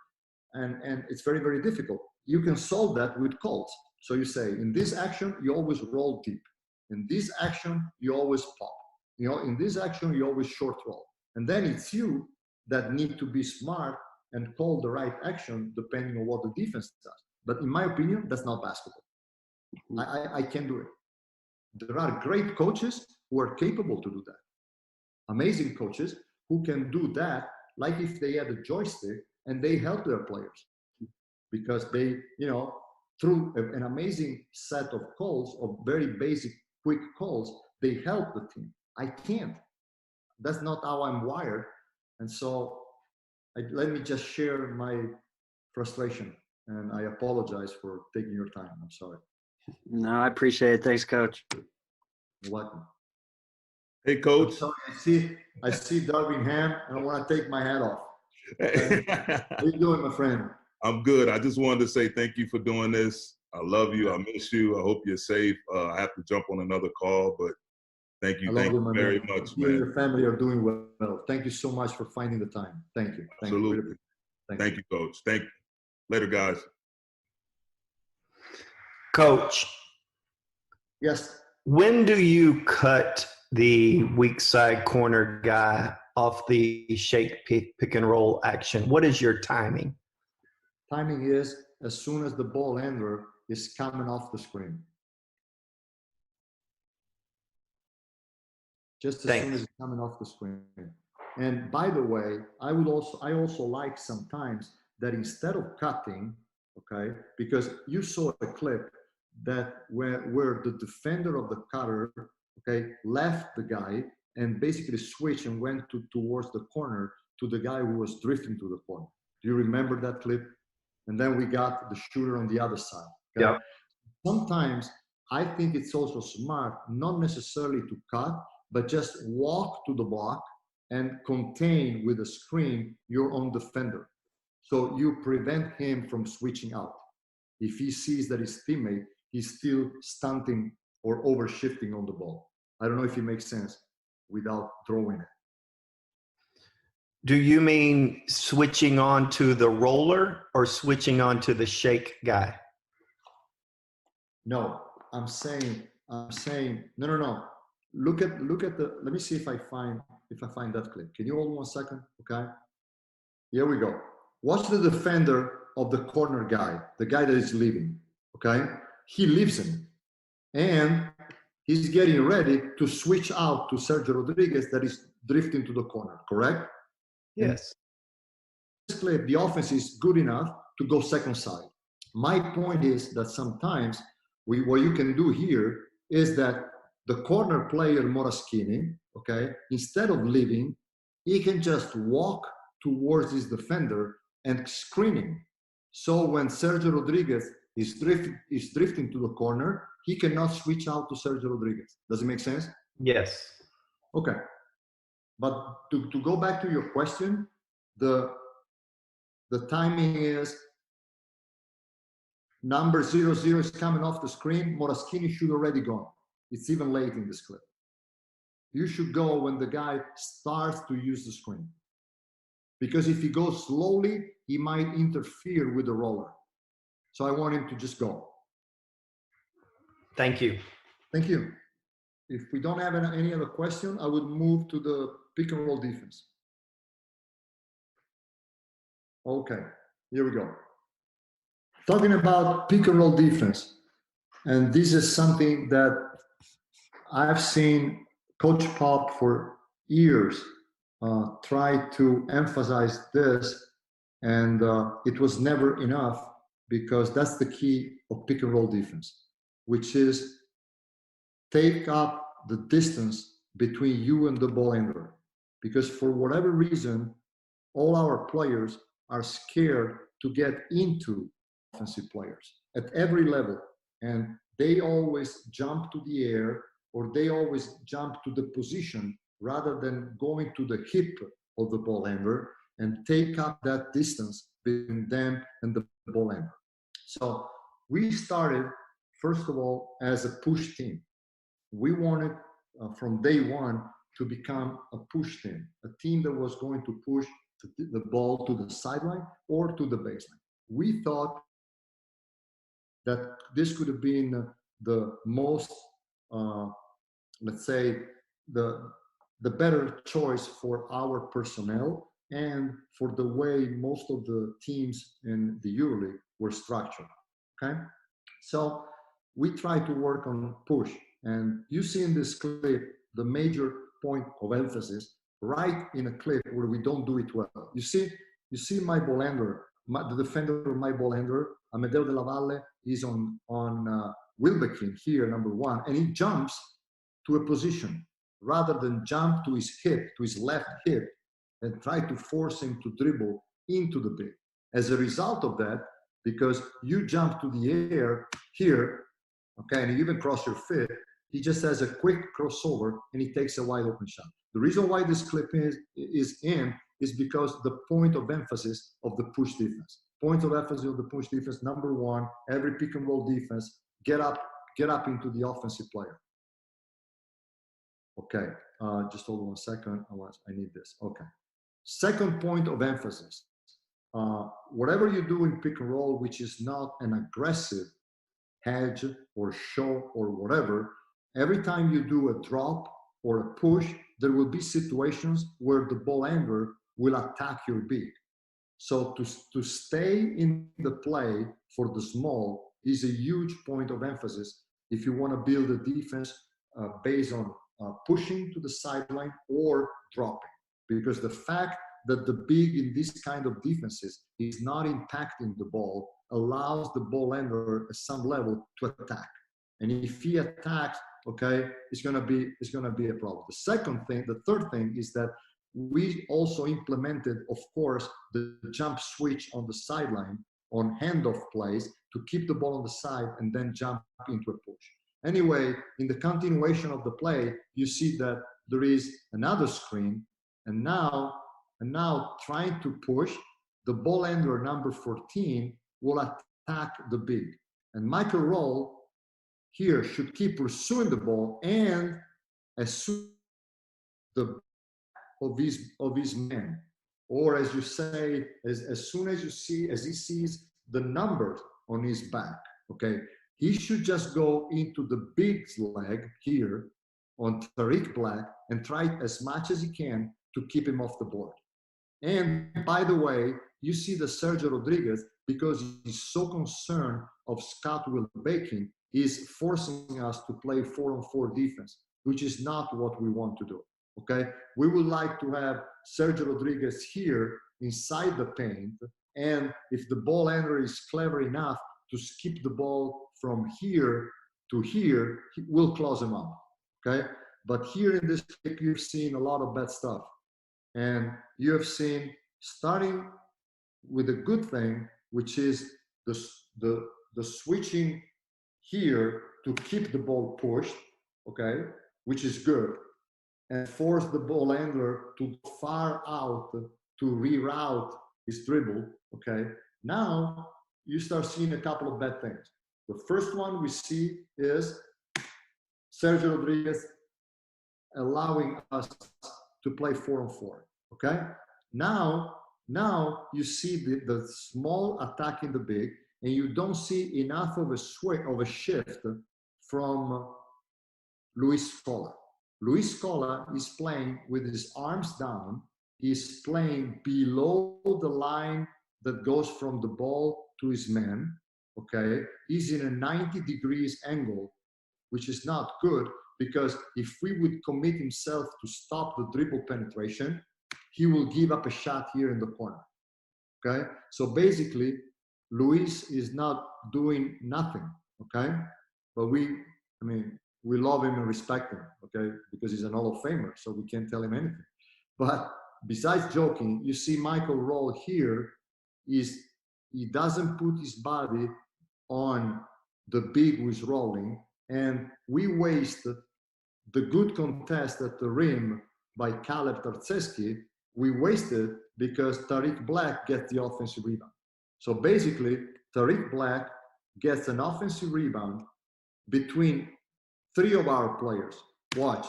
And it's very, very difficult. You can solve that with calls. So you say, in this action, you always roll deep. In this action, you always pop. In this action, you always short roll. And then it's you that need to be smart and call the right action depending on what the defense does. But in my opinion, that's not basketball. I can't do it. There are great coaches who are capable to do that. Amazing coaches who can do that, like if they had a joystick and they help their players, because they, through an amazing set of calls, of very basic, quick calls, they help the team. I can't. That's not how I'm wired. And so let me just share my frustration, and I apologize for taking your time. I'm sorry.
No, I appreciate it. Thanks, Coach.
You're welcome.
Hey, Coach.
Sorry, I see Darvin Ham, and I want to take my hat off. Okay? How you doing, my friend?
I'm good. I just wanted to say thank you for doing this. I love you. I miss you. I hope you're safe. I have to jump on another call, but thank you. Thank you very much,
you
man.
And your family are doing well. Thank you so much for finding the time. Thank you.
Absolutely. Thank you, Coach. Thank you. Later, guys.
Coach.
Yes.
When do you cut the weak side corner guy off the shake pick and roll action? What is your timing?
Timing is as soon as the ball handler is coming off the screen. Just as soon as it's coming off the screen. And by the way, I also like sometimes that instead of cutting, okay, because you saw a clip that where the defender of the cutter, okay, left the guy and basically switched and went towards the corner to the guy who was drifting to the corner. Do you remember that clip? And then we got the shooter on the other side. Okay?
Yeah.
Sometimes I think it's also smart, not necessarily to cut, but just walk to the block and contain with a screen your own defender. So you prevent him from switching out. If he sees that his teammate is still stunting or overshifting on the ball. I don't know if it makes sense without drawing it.
Do you mean switching on to the roller or switching on to the shake guy?
No, I'm saying, no. Look at let me see if I find that clip. Can you hold 1 second? Okay. Here we go. Watch the defender of the corner guy, the guy that is leaving. Okay. He leaves him and he's getting ready to switch out to Sergio Rodriguez that is drifting to the corner, correct?
Yes.
In this clip, the offense is good enough to go second side. My point is that sometimes what you can do here is that the corner player Moraschini, okay, instead of leaving, he can just walk towards his defender and screening. So when Sergio Rodriguez is drifting to the corner, he cannot switch out to Sergio Rodriguez. Does it make sense?
Yes.
Okay. But to go back to your question, the timing is number 00 is coming off the screen. Moraschini should already gone. It's even late in this clip. You should go when the guy starts to use the screen. Because if he goes slowly, he might interfere with the roller. So I want him to just go.
Thank you.
Thank you. If we don't have any other question, I would move to the pick and roll defense. Okay, here we go. Talking about pick and roll defense. And this is something that I've seen Coach Pop for years try to emphasize this, and it was never enough, because that's the key of pick and roll defense, which is take up the distance between you and the ball handler. Because for whatever reason, all our players are scared to get into offensive players at every level. And they always jump to the air, or they always jump to the position rather than going to the hip of the ball handler and take up that distance between them and the ball handler. So we started, first of all, as a push team. We wanted from day one to become a push team, a team that was going to push the ball to the sideline or to the baseline. We thought that this could have been the most, let's say, the better choice for our personnel and for the way most of the teams in the EuroLeague were structured. Okay, so we try to work on push, and you see in this clip the major point of emphasis right in a clip where we don't do it well. You see my ball handler, the defender of my ball handler, Amedeo Della Valle, is on Wilbekin here, number 1, and he jumps to a position rather than jump to his hip, to his left hip, and try to force him to dribble into the big. As a result of that, because you jump to the air here, okay, and you even cross your foot, he just has a quick crossover and he takes a wide open shot. The reason why this clip is in is because the point of emphasis of the push defense. Point of emphasis of the push defense, number 1, every pick and roll defense, get up into the offensive player. Okay, just hold on 1 second. I need this. Okay. Second point of emphasis. Whatever you do in pick and roll, which is not an aggressive hedge or show or whatever, every time you do a drop or a push, there will be situations where the ball handler will attack your big. So to stay in the play for the small is a huge point of emphasis if you want to build a defense based on pushing to the sideline or dropping. Because the fact that the big in this kind of defenses is not impacting the ball allows the ball handler at some level to attack. And if he attacks, okay, it's gonna be a problem. The third thing is that we also implemented, of course, the jump switch on the sideline on handoff plays to keep the ball on the side and then jump into a push. Anyway, in the continuation of the play, you see that there is another screen, and now trying to push, the ball handler number 14 will attack the big. And Michael Roll here should keep pursuing the ball and as soon as the of his man, or as you say, as soon as he sees the numbers on his back, okay, he should just go into the big leg here on Tariq Black and try as much as he can to keep him off the board. And by the way, you see the Sergio Rodriguez, because he's so concerned of Scott will baking, is forcing us to play 4-on-4 defense, which is not what we want to do. Okay, we would like to have Sergio Rodriguez here inside the paint, and if the ball handler is clever enough to skip the ball from here to here, we'll close him up. Okay, but here in this clip, you've seen a lot of bad stuff, and you have seen, starting with a good thing, which is the switching here to keep the ball pushed, okay, which is good, and force the ball handler to go far out to reroute his dribble, okay? Now, you start seeing a couple of bad things. The first one we see is Sergio Rodriguez allowing us to play 4-on-4, okay? Now you see the small attack in the big, and you don't see enough of a shift from Luis Scola. Luis Scola is playing with his arms down. He's playing below the line that goes from the ball to his man, okay? He's in a 90 degrees angle, which is not good, because if we would commit himself to stop the dribble penetration, he will give up a shot here in the corner, okay? So basically, Luis is not doing nothing, okay? But we love him and respect him, okay? Because he's an Hall of Famer, so we can't tell him anything. But besides joking, you see Michael Roll here, he doesn't put his body on the big who is rolling, and we waste the good contest at the rim by Caleb Tarczewski. We wasted because Tariq Black gets the offensive rebound. So basically, Tariq Black gets an offensive rebound between three of our players. Watch.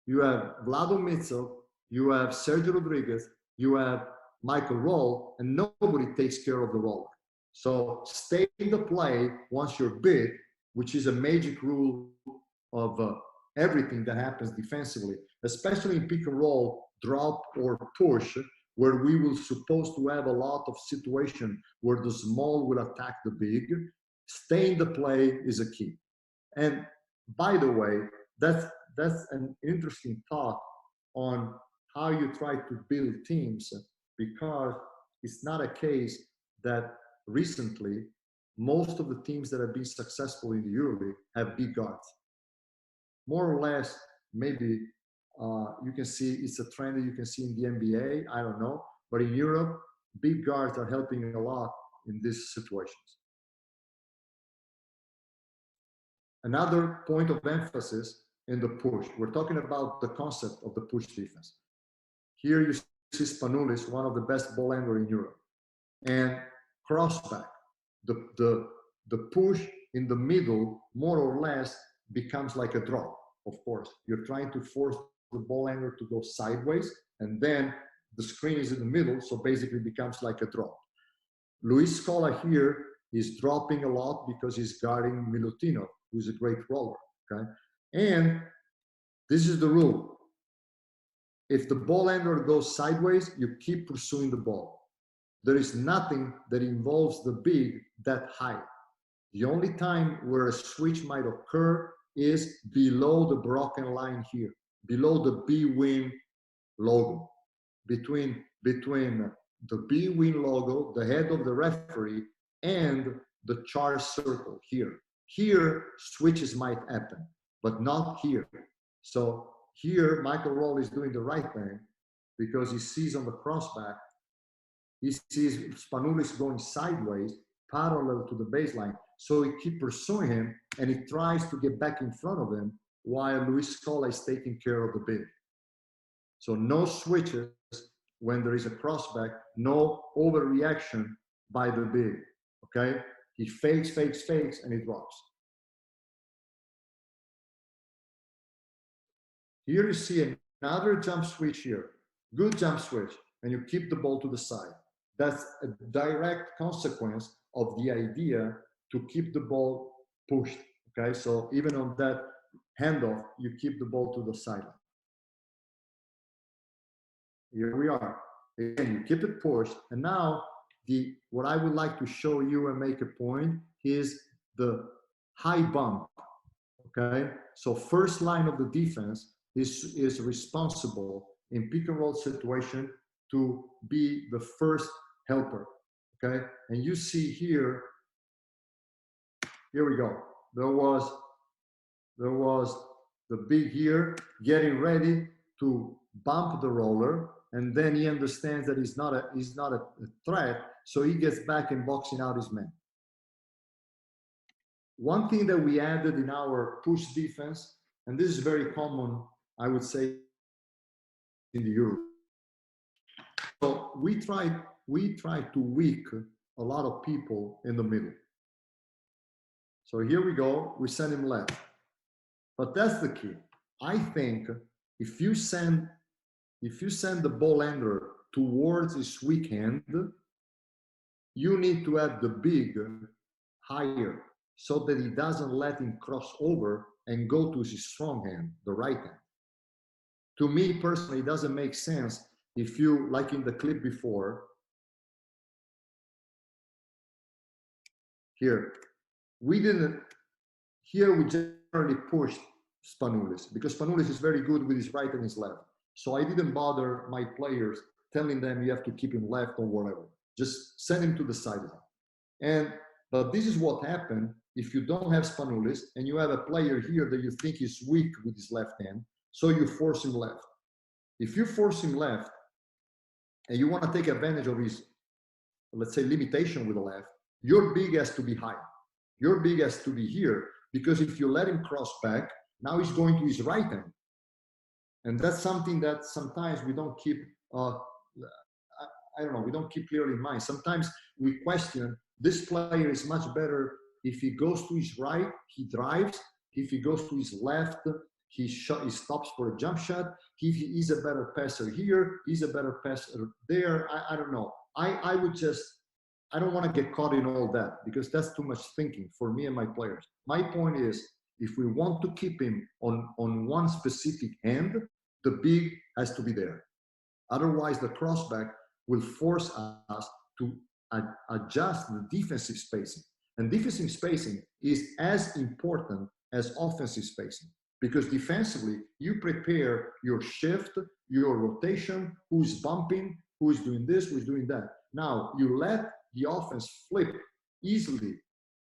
You have Vlado Mitchell, you have Sergio Rodriguez, you have Michael Roll, and nobody takes care of the roller. So stay in the play once you're big, which is a magic rule of everything that happens defensively, especially in pick and roll, drop or push, where we will supposed to have a lot of situation where the small will attack the big. Stay in the play is a key. And by the way, that's an interesting thought on how you try to build teams, because it's not a case that recently most of the teams that have been successful in the EuroLeague have big guards. More or less, maybe you can see it's a trend that you can see in the NBA, I don't know, but in Europe, big guards are helping a lot in these situations. Another point of emphasis in the push, we're talking about the concept of the push defense. Here you see Spanoulis, one of the best ball handlers in Europe, and crossback. The push in the middle, more or less, becomes like a drop. Of course, you're trying to force the ball handler to go sideways, and then the screen is in the middle, so basically becomes like a drop. Luis Scola here is dropping a lot because he's guarding Milutinov, who's a great roller, okay? And this is the rule. If the ball handler goes sideways, you keep pursuing the ball. There is nothing that involves the big that high. The only time where a switch might occur is below the broken line here, below the B-Win logo, between the B-Win logo, the head of the referee, and the charge circle here. Here, switches might happen, but not here. So here, Michael Roll is doing the right thing because he sees on the crossback, he sees Spanoulis going sideways, parallel to the baseline. So he keeps pursuing him, and he tries to get back in front of him while Luis Scola is taking care of the big. So no switches when there is a crossback, no overreaction by the big, okay? He fakes, and he drops. Here you see another jump switch here. Good jump switch. And you keep the ball to the side. That's a direct consequence of the idea to keep the ball pushed. Okay, so even on that handoff, you keep the ball to the sideline. Here we are. Again, you keep it pushed. And now what I would like to show you and make a point is the high bump. Okay, so first line of the defense is responsible in pick and roll situation to be the first helper. Okay, and you see here we go. There was the big here getting ready to bump the roller, and then he understands that he's not a threat, so he gets back and boxing out his man. One thing that we added in our push defense, and this is very common, I would say, in the Euro. So we try to weak a lot of people in the middle. So here we go, we send him left. But that's the key. I think if you send the ball handler towards his weak hand, you need to have the big higher so that he doesn't let him cross over and go to his strong hand, the right hand. To me personally, it doesn't make sense if you, like in the clip before, here we generally pushed Spanoulis because Spanoulis is very good with his right and his left. So I didn't bother my players telling them you have to keep him left or whatever. Just send him to the sideline. But this is what happened if you don't have Spanoulis and you have a player here that you think is weak with his left hand, so you force him left. If you force him left and you want to take advantage of his, let's say, limitation with the left, your big has to be high. Your big has to be here, because if you let him cross back, now he's going to his right hand. And that's something that sometimes we don't keep, I don't know, we don't keep clearly in mind. Sometimes we question, this player is much better if he goes to his right, he drives. If he goes to his left, he stops for a jump shot. If he is a better passer here, he's a better passer there. I don't know. I don't want to get caught in all that, because that's too much thinking for me and my players. My point is, if we want to keep him on one specific hand, the big has to be there. Otherwise, the crossback will force us to adjust the defensive spacing. And defensive spacing is as important as offensive spacing, because defensively, you prepare your shift, your rotation, who's bumping, who's doing this, who's doing that. Now, you let the offense flip easily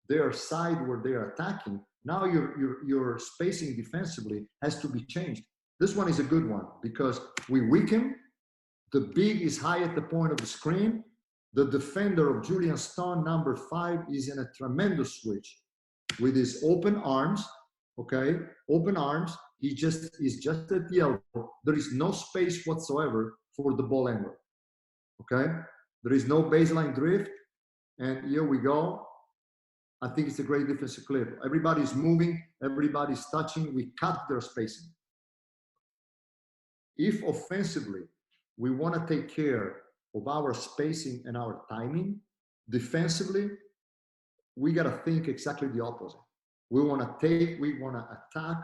their side where they're attacking. Now your spacing defensively has to be changed. This one is a good one because we weaken. The big is high at the point of the screen. The defender of Julian Stone, number 5, is in a tremendous switch with his open arms. Okay, open arms. He's just at the elbow. There is no space whatsoever for the ball handler. Okay, there is no baseline drift. And here we go. I think it's a great defensive clip. Everybody's moving, everybody's touching. We cut their spacing. If offensively we want to take care of our spacing and our timing, defensively we got to think exactly the opposite. We want to attack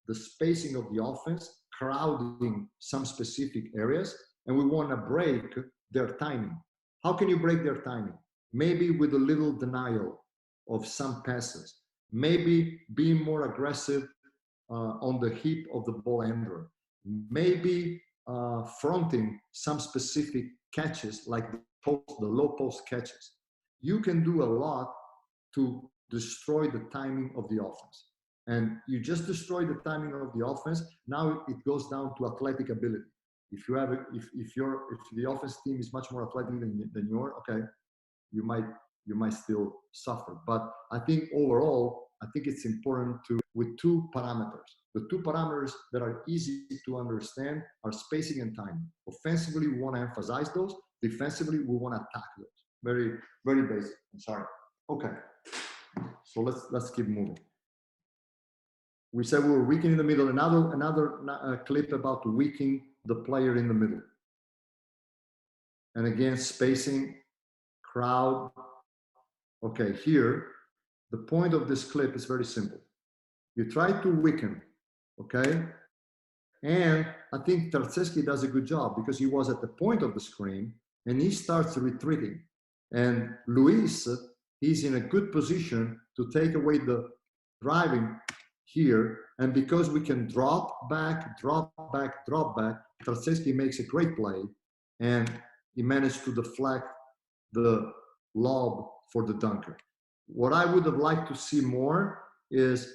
the spacing of the offense, crowding some specific areas, and we want to break their timing. How can you break their timing? Maybe with a little denial of some passes, maybe being more aggressive on the hip of the ball handler, maybe fronting some specific catches like the low post catches. You can do a lot to destroy the timing of the offense. And you just destroy the timing of the offense. Now it goes down to athletic ability. If the offense team is much more athletic than yours, okay, you might still suffer. But I think overall, I think it's important with 2 parameters. The 2 parameters that are easy to understand are spacing and timing. Offensively, we want to emphasize those. Defensively, we want to attack those. Very, very basic. I'm sorry. Okay. So let's keep moving. We said we were weakening the middle. Another clip about weakening the player in the middle. And again, spacing, crowd. Okay, here, the point of this clip is very simple. You try to weaken, okay? And I think Tarczewski does a good job because he was at the point of the screen and he starts retreating. And Luis is in a good position to take away the driving here. And because we can drop back, Tarczewski makes a great play and he managed to deflect the lob for the dunker. What I would have liked to see more is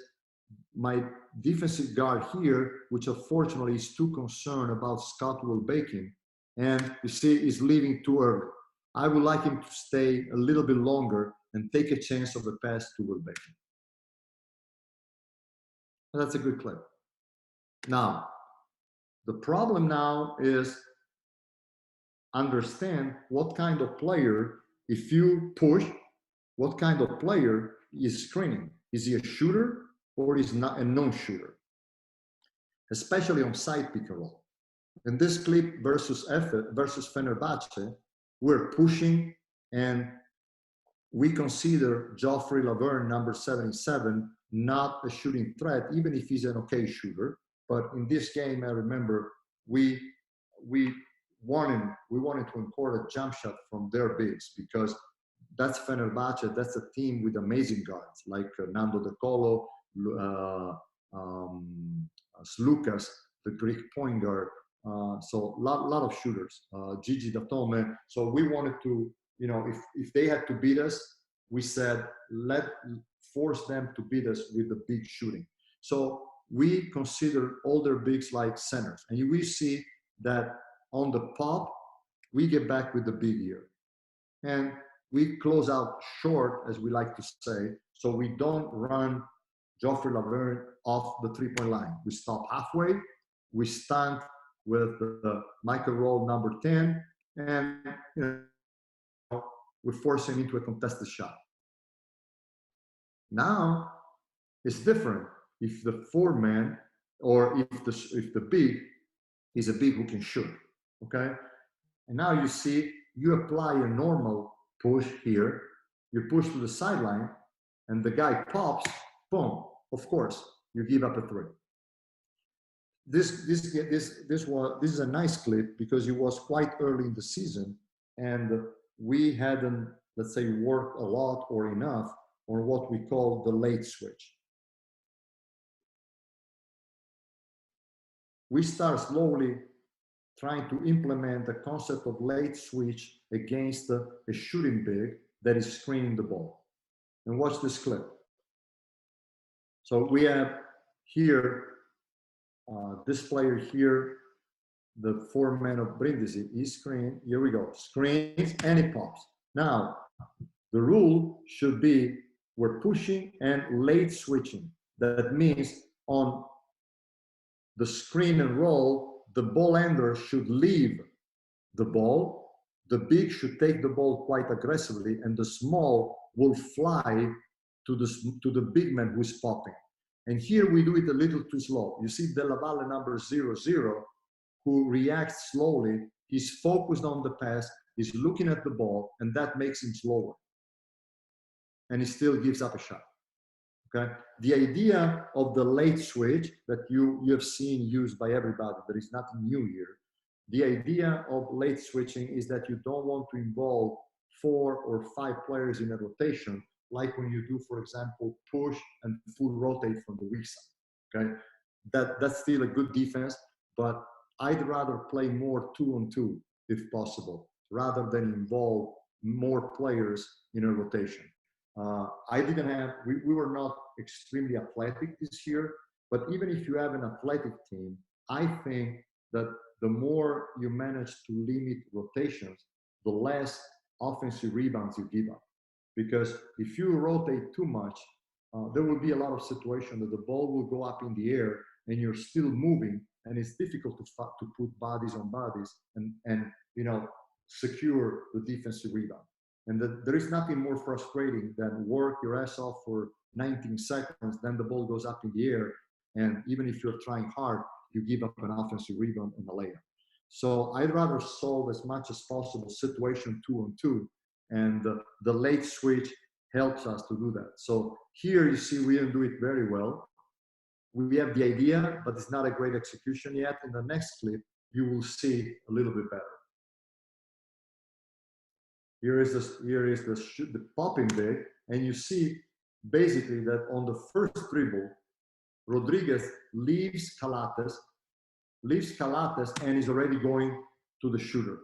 my defensive guard here, which unfortunately is too concerned about Scott Wilbekin, and you see is leaving too early. I would like him to stay a little bit longer and take a chance of a pass to Wilbekin. That's a good clip. Now, the problem now is understand what kind of player, if you push, what kind of player is screening. Is he a shooter or is not a non-shooter? Especially on side pick and roll. In this clip versus Fenerbahce, we're pushing and we consider Geoffrey Laverne, number 77, not a shooting threat, even if he's an okay shooter. But in this game, I remember we wanted to encourage a jump shot from their bigs because that's Fenerbahce. That's a team with amazing guards like Nando De Colo, Slukas, the Greek point guard. So a lot of shooters, Gigi Datome. So we wanted to, you know, if they had to beat us, we said, force them to beat us with the big shooting. So we consider all their bigs like centers. And we see that on the pop, we get back with the big here. And we close out short, as we like to say, so we don't run Geoffrey Laverne off the three-point line. We stop halfway, we stand with the Michael Roll number 10, and you know, we force him into a contested shot. Now, it's different if the four-man or if the big is a big who can shoot, okay? And now you see, you apply a normal push here, you push to the sideline, and the guy pops, boom, of course, you give up a three. This is a nice clip because it was quite early in the season, and we hadn't, let's say, worked a lot or enough on what we call the late switch. We start slowly trying to implement the concept of late switch against a shooting big that is screening the ball. And watch this clip. So we have here, this player here, the four-man of Brindisi, he screen, here we go, screens and it pops. Now, the rule should be we're pushing and late switching. That means on the screen and roll, the ball ender should leave the ball, the big should take the ball quite aggressively, and the small will fly to the big man who's popping. And here we do it a little too slow. You see Della Valle number 00, who reacts slowly. He's focused on the pass, he's looking at the ball, and that makes him slower. And he still gives up a shot. Okay? The idea of the late switch that you have seen used by everybody, there is nothing new here. The idea of late switching is that you don't want to involve 4 or 5 players in a rotation, like when you do, for example, push and full rotate from the weak side. Okay? That's still a good defense, but I'd rather play more 2-on-2 if possible, rather than involve more players in a rotation. We were not extremely athletic this year, but even if you have an athletic team, I think that the more you manage to limit rotations, the less offensive rebounds you give up. Because if you rotate too much, there will be a lot of situations that the ball will go up in the air and you're still moving, and it's difficult to put bodies on bodies and you know, secure the defensive rebound. And there is nothing more frustrating than work your ass off for 19 seconds, then the ball goes up in the air, And even if you're trying hard, you give up an offensive rebound and a layup. So I'd rather solve as much as possible situation 2-on-2, and the late switch helps us to do that. So here you see we don't do it very well. We have the idea, but it's not a great execution yet. In the next clip, you will see a little bit better. Here is the popping big, and you see basically that on the first dribble, Rodriguez leaves Calates, and is already going to the shooter,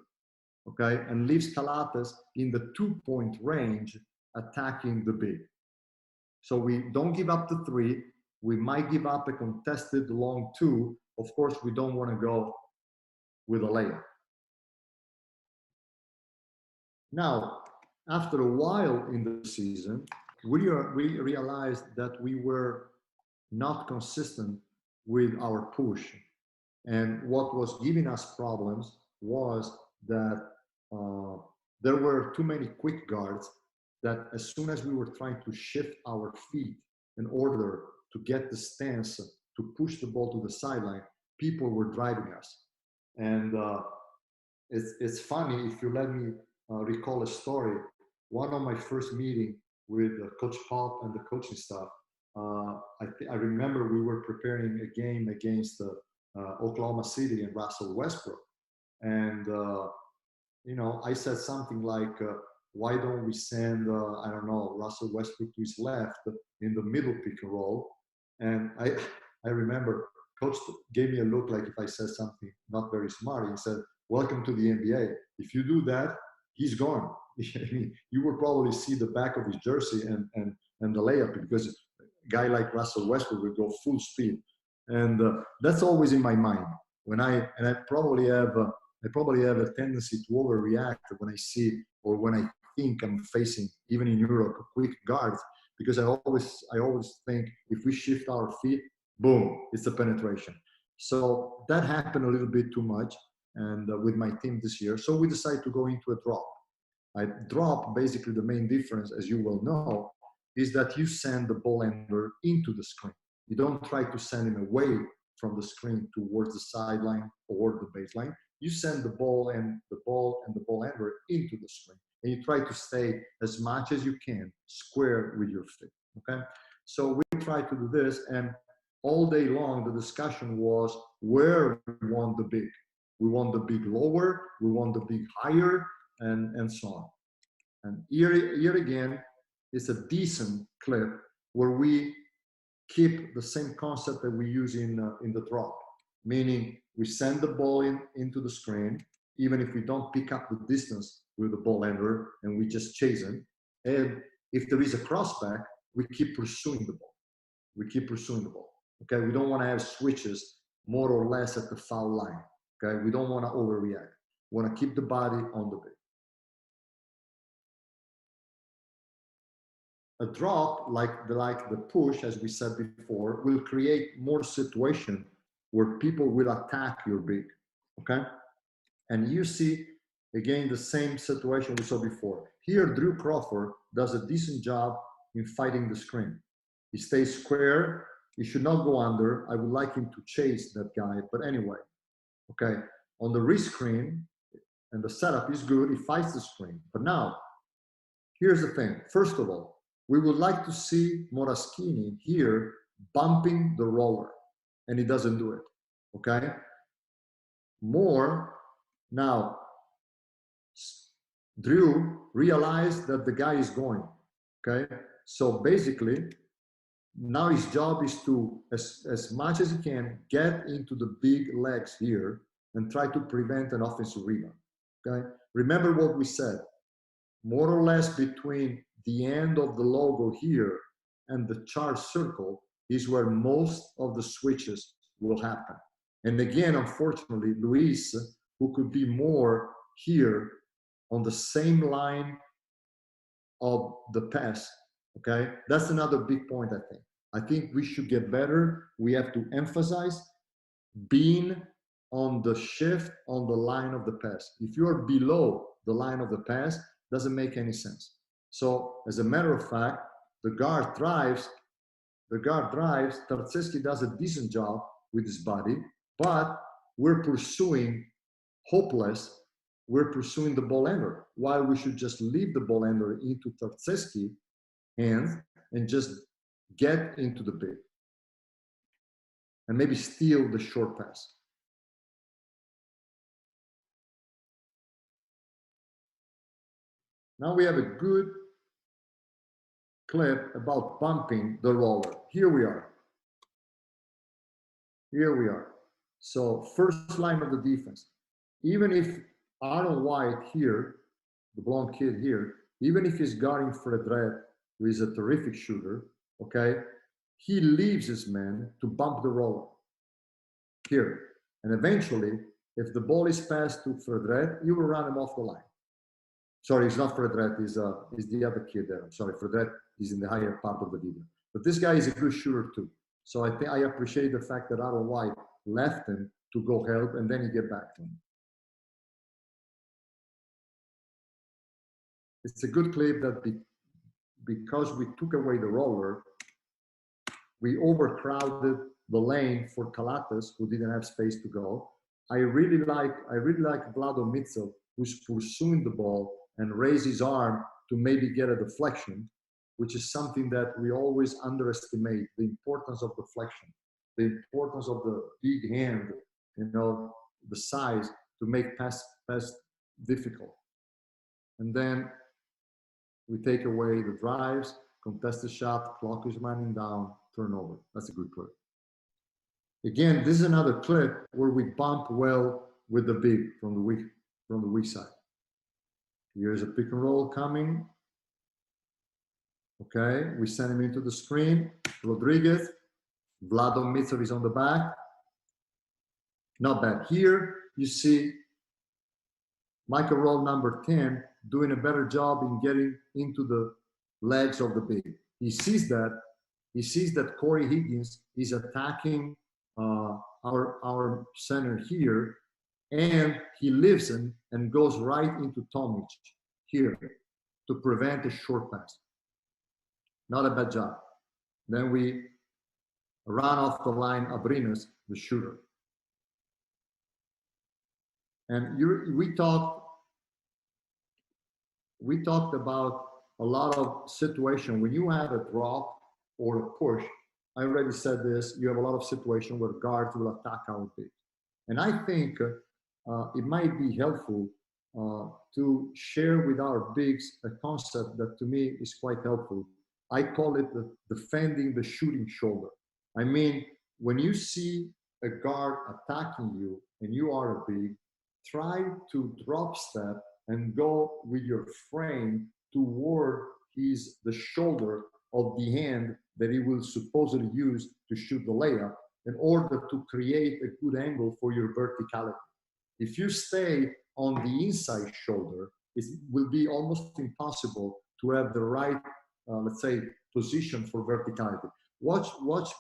okay? And leaves Calates in the 2-point range, attacking the big. So we don't give up the 3. We might give up a contested long 2. Of course, we don't want to go with a layup. Now, after a while in the season, we realized that we were not consistent with our push. And what was giving us problems was that there were too many quick guards that as soon as we were trying to shift our feet in order to get the stance to push the ball to the sideline, people were driving us. And it's funny, if you let me recall a story. One of my first meeting with Coach Pop and the coaching staff, I remember we were preparing a game against Oklahoma City and Russell Westbrook. And, you know, I said something like, why don't we send, I don't know, Russell Westbrook to his left in the middle pick-and-roll? And I remember Coach gave me a look like if I said something not very smart. He said, welcome to the NBA. If you do that, he's gone. You will probably see the back of his jersey and the layup, because a guy like Russell Westbrook will go full speed. And that's always in my mind. I probably have a tendency to overreact when I see, or when I think I'm facing, even in Europe, quick guards, because I always think if we shift our feet, boom, it's a penetration. So that happened a little bit too much, and with my team this year. So we decided to go into a drop. I drop, basically the main difference, as you well know, is that you send the ball handler into the screen. You don't try to send him away from the screen towards the sideline or the baseline. You send the ball and the ball handler into the screen, and you try to stay as much as you can square with your feet. Okay, so we try to do this, and all day long the discussion was where we want the big. We want the big lower, we want the big higher, and so on. And here again is a decent clip where we keep the same concept that we use in the drop, meaning we send the ball into the screen, even if we don't pick up the distance with the ball handler, and we just chase him. And if there is a crossback, we keep pursuing the ball. We keep pursuing the ball. Okay, we don't want to have switches more or less at the foul line. Okay, we don't want to overreact. We want to keep the body on the big. A drop, like the push, as we said before, will create more situation where people will attack your big, okay? And you see, again, the same situation we saw before. Here, Drew Crawford does a decent job in fighting the screen. He stays square. He should not go under. I would like him to chase that guy, but anyway, okay? On the re-screen, and the setup is good, he fights the screen. But now, here's the thing. First of all, we would like to see Moraschini here bumping the roller, and he doesn't do it, okay? Now, Drew realized that the guy is going, okay? So basically, now his job is to, as much as he can, get into the big legs here and try to prevent an offensive rebound, okay? Remember what we said, more or less between the end of the logo here and the charge circle is where most of the switches will happen. And again, unfortunately, Luis, who could be more here on the same line of the pass, okay? That's another big point, I think. I think we should get better. We have to emphasize being on the shift on the line of the pass. If you are below the line of the pass, doesn't make any sense. So as a matter of fact, the guard thrives the guard drives, Tarczewski does a decent job with his body, but we're pursuing hopeless, we're pursuing the ball handler, while we should just leave the ball handler into Tarczewski hands and just get into the big and maybe steal the short pass. Now we have a good clip about bumping the roller. Here we are. Here we are. So first line of the defense. Even if Aaron White here, the blonde kid here, even if he's guarding Fredret, who is a terrific shooter, okay, he leaves his man to bump the roller here. And eventually, if the ball is passed to Fredret, you will run him off the line. Sorry, it's not Fredret, he's the other kid there. I'm sorry, Fredret is in the higher part of the video. But this guy is a good shooter too. So I think I appreciate the fact that Aaron White left him to go help and then he get back to him. It's a good clip that because we took away the roller, we overcrowded the lane for Kalates, who didn't have space to go. I really like Vlado Mitzel, who's pursuing the ball and raise his arm to maybe get a deflection, which is something that we always underestimate, the importance of deflection, the importance of the big hand, you know, the size to make pass difficult. And then we take away the drives, contest the shot, clock is running down, turnover. That's a good clip. Again, this is another clip where we bump well with the big from the weak side. Here's a pick and roll coming. Okay, we send him into the screen. Rodriguez, Vlado Mitzel is on the back. Not bad. Here you see Michael Roll number 10 doing a better job in getting into the legs of the big. He sees that Corey Higgins is attacking our center here, and he leaves him and goes right into Tomic here to prevent a short pass. Not a bad job. Then we run off the line Abrinas, the shooter. And we talked about a lot of situation when you have a drop or a push. I already said this, you have a lot of situation where guards will attack our big. And I think it might be helpful to share with our bigs a concept that to me is quite helpful. I call it defending the shooting shoulder. I mean, when you see a guard attacking you and you are a big, try to drop step and go with your frame toward the shoulder of the hand that he will supposedly use to shoot the layup in order to create a good angle for your verticality. If you stay on the inside shoulder, it will be almost impossible to have the right, let's say, position for verticality. Watch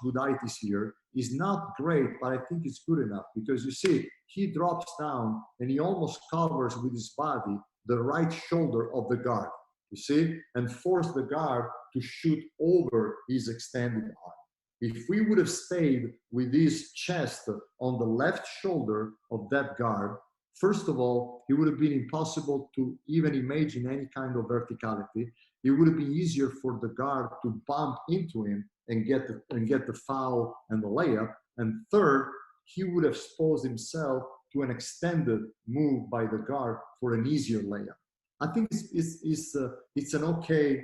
Gudaitis here is not great, but I think it's good enough because you see, he drops down and he almost covers with his body the right shoulder of the guard, you see, and force the guard to shoot over his extended arm. If we would have stayed with his chest on the left shoulder of that guard, first of all, it would have been impossible to even imagine any kind of verticality. It would have been easier for the guard to bump into him and get the foul and the layup. And third, he would have exposed himself to an extended move by the guard for an easier layup. I think it's an okay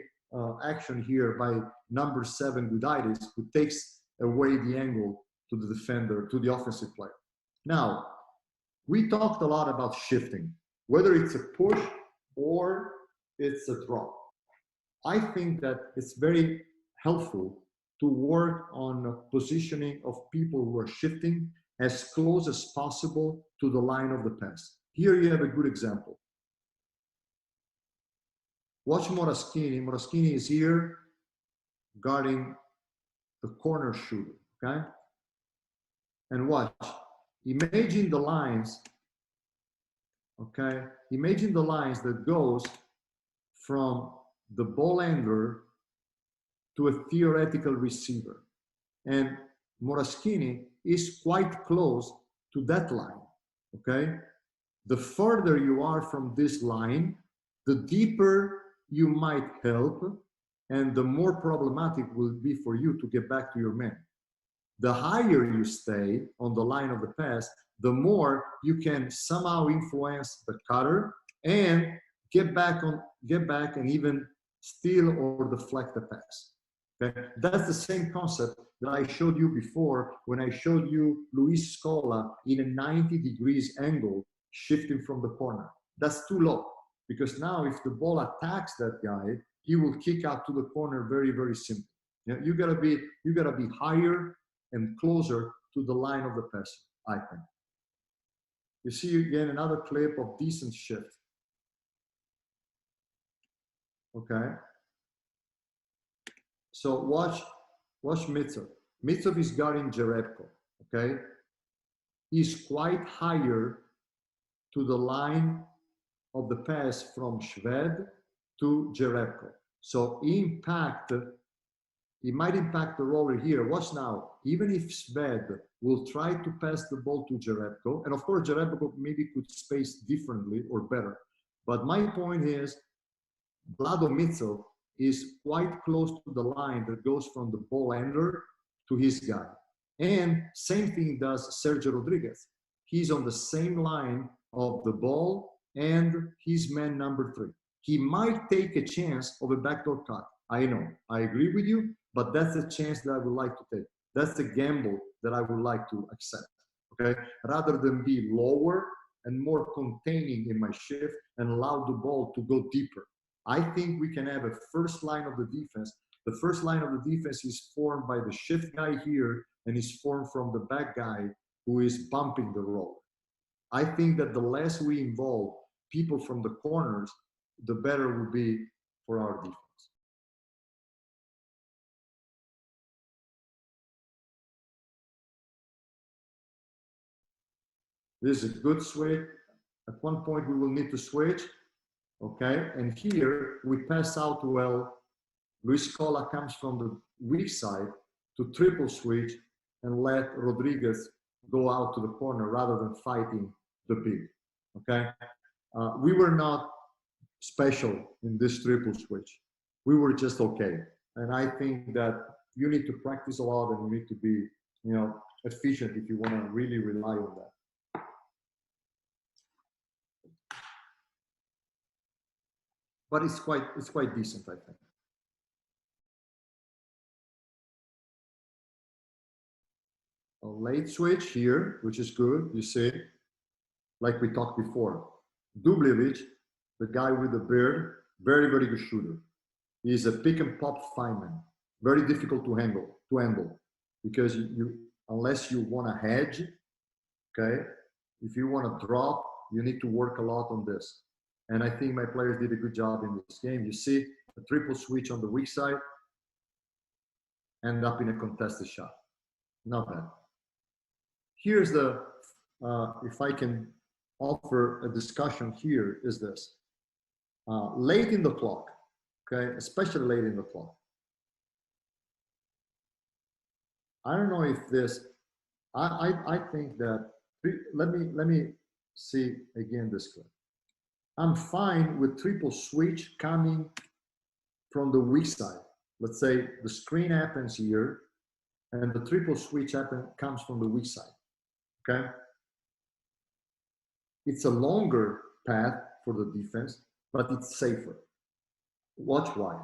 action here by number 7 Gudaitis, who takes away the angle to the defender, to the offensive player. Now, we talked a lot about shifting, whether it's a push or it's a drop. I think that it's very helpful to work on positioning of people who are shifting as close as possible to the line of the pass. Here you have a good example. Watch Moraschini. Moraschini is here guarding the corner shooter, okay? And watch. Imagine the lines, okay? Imagine the lines that goes from the ball handler to a theoretical receiver. And Moraschini is quite close to that line, okay? The further you are from this line, the deeper you might help, and the more problematic will be for you to get back to your man. The higher you stay on the line of the pass, the more you can somehow influence the cutter and get back and even steal or deflect the pass. Okay? That's the same concept that I showed you before when I showed you Luis Scola in a 90 degrees angle shifting from the corner. That's too low, because now if the ball attacks that guy, he will kick out to the corner very, very simply. You gotta be higher and closer to the line of the passer, I think. You see again another clip of decent shift. Okay. So watch Mitsov. Mitsov is guarding Jerebko. Okay. He's quite higher to the line of the pass from Shved to Jerebko. So he might impact the roller here. Watch now, even if Shved will try to pass the ball to Jerebko, and of course Jerebko maybe could space differently or better. But my point is, Vlado Mitsov is quite close to the line that goes from the ball handler to his guy. And same thing does Sergio Rodriguez. He's on the same line of the ball and his man number 3. He might take a chance of a backdoor cut. I know, I agree with you, but that's a chance that I would like to take. That's the gamble that I would like to accept, okay? Rather than be lower and more containing in my shift and allow the ball to go deeper. I think we can have a first line of the defense. The first line of the defense is formed by the shift guy here and is formed from the back guy who is bumping the roll. I think that the less we involve people from the corners, the better it will be for our defense. This is a good switch. At one point, we will need to switch. Okay, and here we pass out well. Luis Scola comes from the weak side to triple switch and let Rodriguez go out to the corner rather than fighting the big. Okay, we were not special in this triple switch. We were just okay. And I think that you need to practice a lot and you need to be, efficient if you want to really rely on that. But it's quite decent, I think. A late switch here, which is good, you see, like we talked before. Dubljevic, the guy with the beard, very, very good shooter. He's a pick and pop fireman, very difficult to handle, because unless you want to hedge, okay, if you want to drop, you need to work a lot on this. And I think my players did a good job in this game. You see a triple switch on the weak side, end up in a contested shot. Not bad. Here's the, if I can offer a discussion here, is this. Late in the clock, okay, especially late in the clock. I don't know if this, I think that, let me see again this clip. I'm fine with triple switch coming from the weak side. Let's say the screen happens here and the triple switch comes from the weak side, okay? It's a longer path for the defense, but it's safer. Watch why.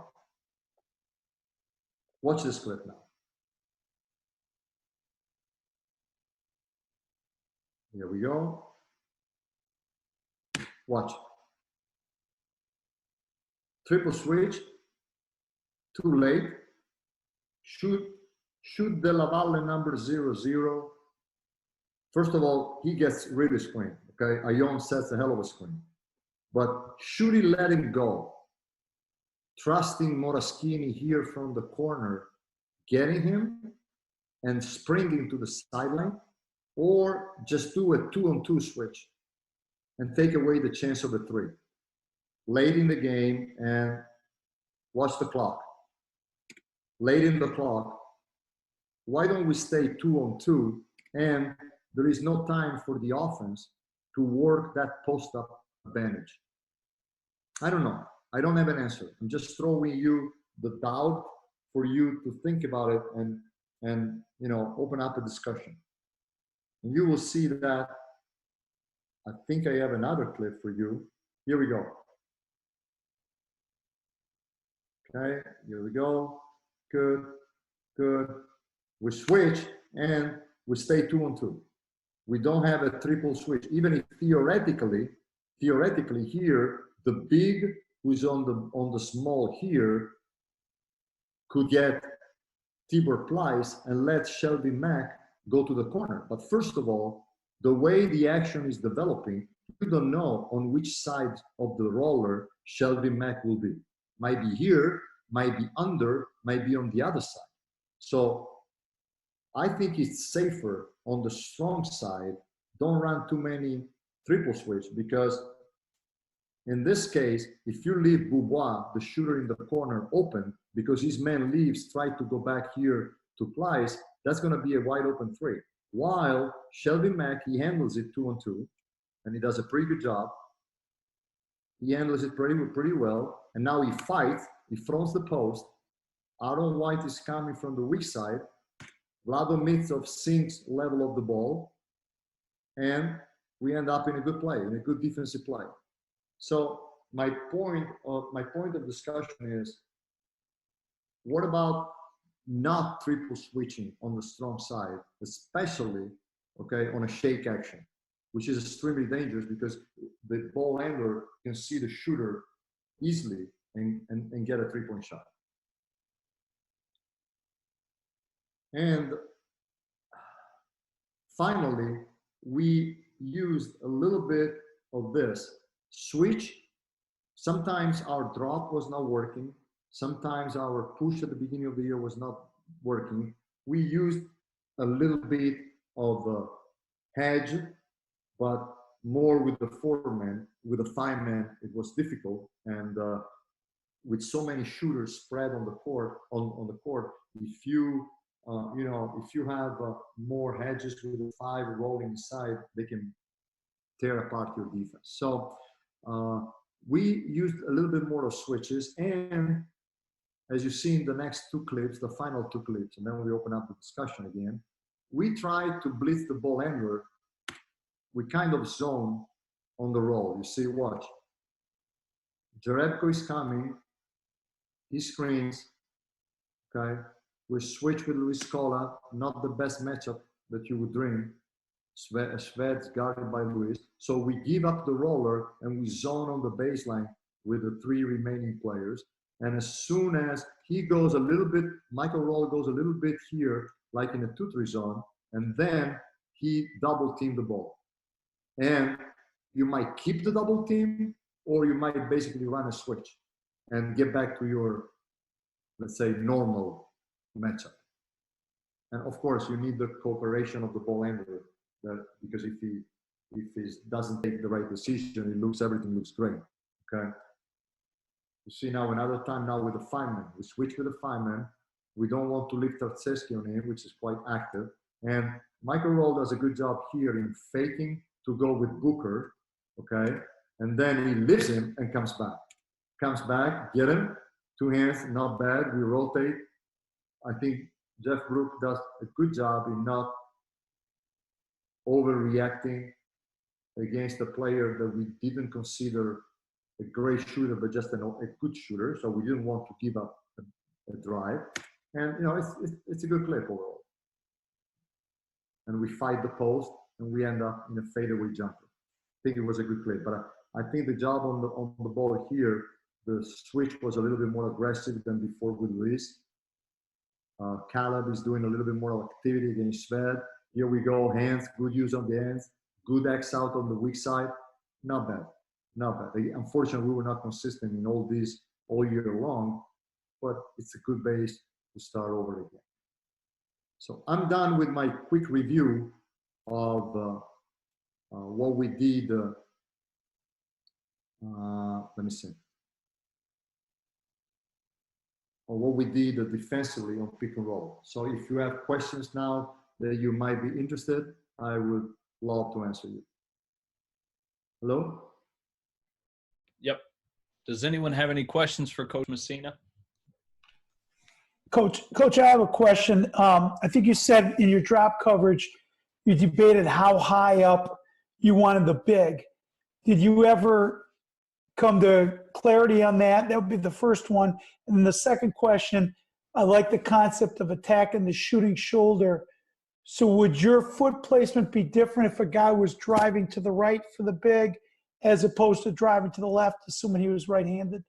Watch this clip now. Here we go. Watch. Triple switch, too late. Shoot Della Valle number 0-0. First of all, he gets really screen. Okay, Ayon sets a hell of a screen. But should he let him go? Trusting Moraschini here from the corner, getting him and springing to the sideline, or just do a 2-on-2 switch and take away the chance of a 3. Late in the game, and watch the clock. Late in the clock, why don't we stay 2-on-2, and there is no time for the offense to work that post-up advantage? I don't know. I don't have an answer. I'm just throwing you the doubt for you to think about it and you know, open up a discussion. And you will see that. I think I have another clip for you. Here we go. Okay, here we go. Good, good. We switch and we stay 2-on-2. We don't have a triple switch. Even if theoretically here, the big who's on the small here could get Tibor Pleiss and let Shelby Mack go to the corner. But first of all, the way the action is developing, you don't know on which side of the roller Shelby Mack will be. Might be here, might be under, might be on the other side. So I think it's safer on the strong side. Don't run too many triple switch, because in this case, if you leave Boubois, the shooter in the corner, open because his man leaves, try to go back here to Pleiss, that's going to be a wide open three. While Shelby Mack, he handles it 2-on-2, and he does a pretty good job. He handles it pretty well, and now he fights. He fronts the post. Aaron White is coming from the weak side. Vlado Mitsov sinks level of the ball, and we end up in a good play, in a good defensive play. So my point of discussion is, what about not triple switching on the strong side, especially, okay, on a shake action, which is extremely dangerous because the ball handler can see the shooter easily and get a three-point shot. And finally, we used a little bit of this switch. Sometimes our drop was not working. Sometimes our push at the beginning of the year was not working. We used a little bit of a hedge, but more with the 4-man. With the 5-man, it was difficult. And with so many shooters spread on the court, if you if you have more hedges with the 5 rolling inside, they can tear apart your defense. So we used a little bit more of switches, and as you see in the next 2 clips, the final 2 clips, and then we open up the discussion again, we tried to blitz the ball handler. We kind of zone on the roll. You see, watch. Jerebko is coming. He screens. Okay. We switch with Luis Scola. Not the best matchup that you would dream. Sved's guarded by Luis. So we give up the roller and we zone on the baseline with the 3 remaining players. And as soon as he goes a little bit, Michael Roll goes a little bit here, like in a 2-3 zone, and then he double team the ball. And you might keep the double team, or you might basically run a switch and get back to your, let's say, normal matchup. And of course, you need the cooperation of the ball handler, because if he doesn't take the right decision, everything looks great. Okay. You see now another time now with the 5-man. We switch with the 5-man. We don't want to leave Tartseski on him, which is quite active. And Michael Roll does a good job here in faking to go with Booker, okay? And then he leaves him and comes back. Comes back, get him, 2 hands, not bad. We rotate. I think Jeff Brook does a good job in not overreacting against a player that we didn't consider a great shooter, but just a good shooter. So we didn't want to give up a drive. And, you know, it's a good clip overall. And we fight the post, and we end up in a fadeaway jumper. I think it was a good clip, but I think the job on the ball here, the switch was a little bit more aggressive than before with Luis. Caleb is doing a little bit more activity against Sved. Here we go, hands, good use on the hands, good X out on the weak side. Not bad, not bad. Unfortunately, we were not consistent in all these all year long, but it's a good base to start over again. So I'm done with my quick review of what we did. Let me see. what we did defensively on pick and roll. So if you have questions now that you might be interested, I would love to answer you. Hello?
Yep. Does anyone have any questions for Coach Messina?
Coach, I have a question. I think you said in your drop coverage, you debated how high up you wanted the big. Did you ever come to clarity on that? That would be the first one. And then the second question, I like the concept of attacking the shooting shoulder. So would your foot placement be different if a guy was driving to the right for the big as opposed to driving to the left, assuming he was right-handed?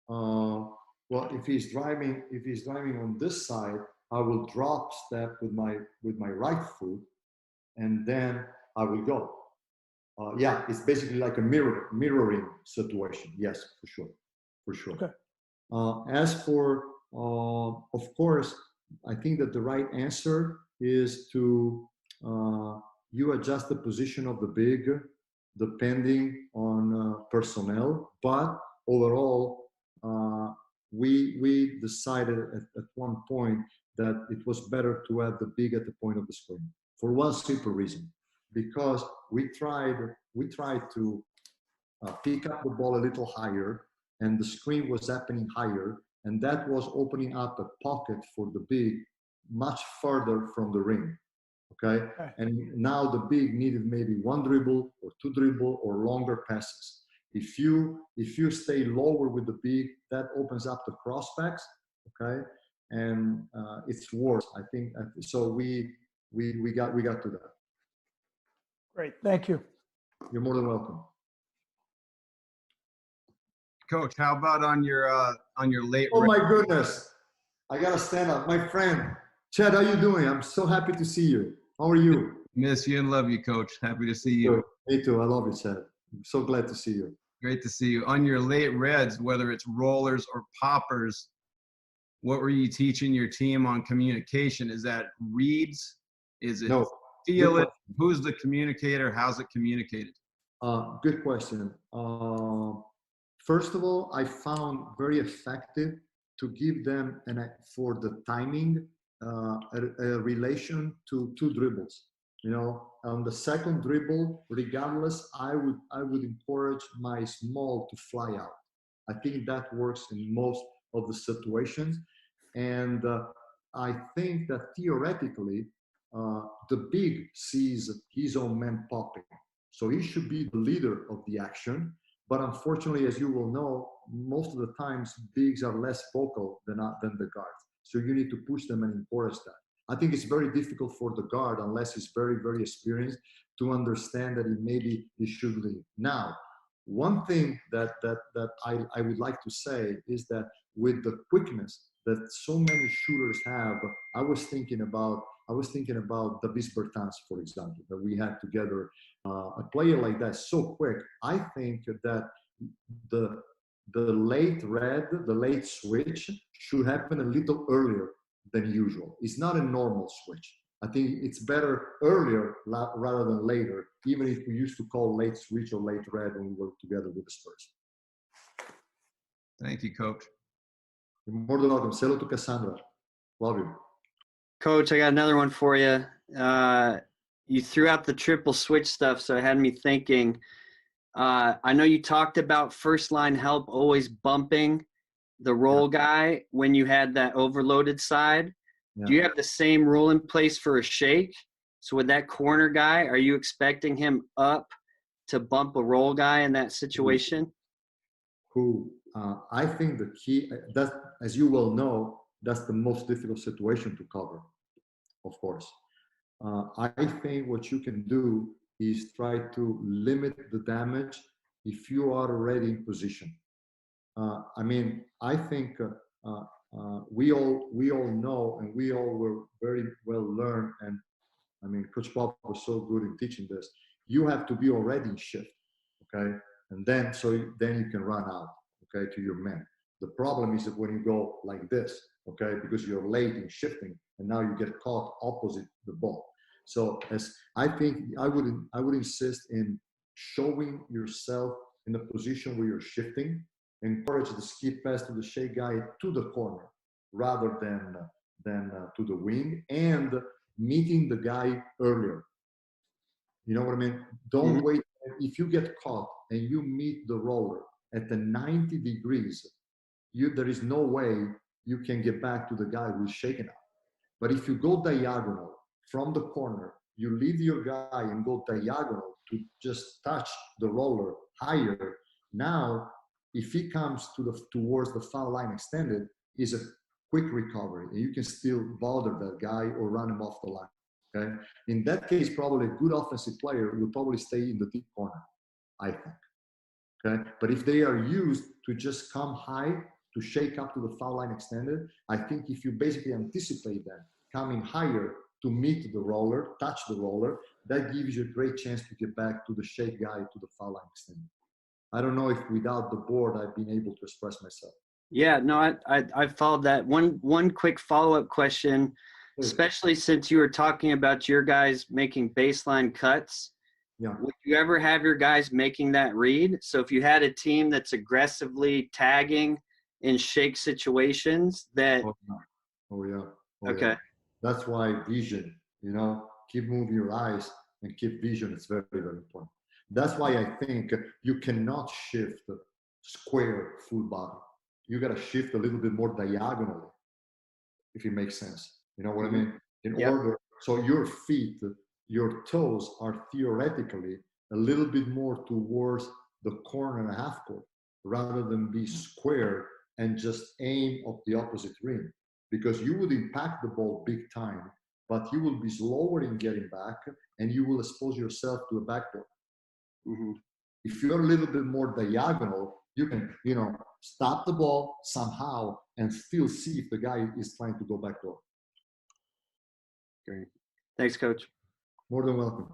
Well, if he's driving on this side, I will drop step with my right foot, and then I will go. Yeah, it's basically like a mirroring situation. Yes, for sure.
Okay.
As for, of course, I think that the right answer is to you adjust the position of the big depending on personnel, but overall, we decided at one point that it was better to have the big at the point of the screen for one simple reason, because we tried to pick up the ball a little higher, and the screen was happening higher, and that was opening up a pocket for the big much further from the ring. Okay, and now the big needed maybe one dribble or two dribble or longer passes. If you stay lower with the big, that opens up the crossbacks. Okay, and it's worse. I think so. We got to that.
Great, thank you.
You're more than welcome.
Coach, how about on your late?
Oh my goodness, I gotta stand up, my friend Chad. How you doing? I'm so happy to see you. How are you?
Miss you and love you, Coach. Happy to see you.
Me too. I love you, Chad. I'm so glad to see you.
Great to see you. On your late reds, whether it's rollers or poppers, what were you teaching your team on communication? Is that reads? Is it feel it? Who's the communicator? How's it communicated?
Good question. First of all, I found very effective to give them, for the timing, a relation to two dribbles. You know, on the second dribble, regardless, I would encourage my small to fly out. I think that works in most of the situations, and I think that theoretically, the big sees his own man popping, so he should be the leader of the action. But unfortunately, as you will know, most of the times bigs are less vocal than the guards. So you need to push them and encourage that. I think it's very difficult for the guard, unless he's very, very experienced, to understand that maybe he should lead. Now, one thing that I would like to say is that with the quickness that so many shooters have, I was thinking about Davis Bertans, for example, that we had together. A player like that, so quick. I think that the late red, the late switch should happen a little earlier than usual. It's not a normal switch. I think it's better earlier rather than later, even if we used to call late switch or late red when we were together with the Spurs.
Thank you, Coach.
You're more than welcome. Say hello to Cassandra. Love you.
Coach, I got another one for you. You threw out the triple switch stuff, so it had me thinking. I know you talked about first line help always bumping the roll guy when you had that overloaded side. Yeah. Do you have the same rule in place for a shake? So with that corner guy, are you expecting him up to bump a roll guy in that situation?
I think the key, that, as you well know, that's the most difficult situation to cover, of course. I think what you can do is try to limit the damage if you are already in position. I mean, I think we all know, and we all were very well learned, and I mean, Coach Bob was so good in teaching this. You have to be already in shift, okay? And then you can run out, okay, to your man. The problem is that when you go like this, okay, because you're late in shifting, and now you get caught opposite the ball. So as I think I would insist in showing yourself in a position where you're shifting, encourage the skip pass to the shake guy to the corner rather than to the wing, and meeting the guy earlier. You know what I mean? Don't wait. If you get caught and you meet the roller at the 90 degrees, there is no way you can get back to the guy who's shaking up. But if you go diagonal from the corner, you leave your guy and go diagonal to just touch the roller higher. Now, if he comes towards the foul line extended, is a quick recovery, and you can still bother that guy or run him off the line. Okay. In that case, probably a good offensive player will probably stay in the deep corner, I think. Okay. But if they are used to just come high to shake up to the foul line extended, I think if you basically anticipate that coming higher to meet the roller, touch the roller, that gives you a great chance to get back to the shake guy to the foul line extended. I don't know if without the board I've been able to express myself.
Yeah, no, I followed that. One quick follow-up question, especially since you were talking about your guys making baseline cuts.
Yeah.
Would you ever have your guys making that read? So if you had a team that's aggressively tagging in shake situations that.
Oh yeah.
Okay.
Yeah. That's why vision, keep moving your eyes and keep vision. It's very, very important. That's why I think you cannot shift square full body. You got to shift a little bit more diagonally, if it makes sense. You know what I mean? In order, so your feet, your toes are theoretically a little bit more towards the corner and a half court, rather than be square and just aim of the opposite rim, because you would impact the ball big time, but you will be slower in getting back, and you will expose yourself to a backboard. If you're a little bit more diagonal, you can, stop the ball somehow and still see if the guy is trying to go backdoor.
Great. Thanks, Coach.
More than welcome.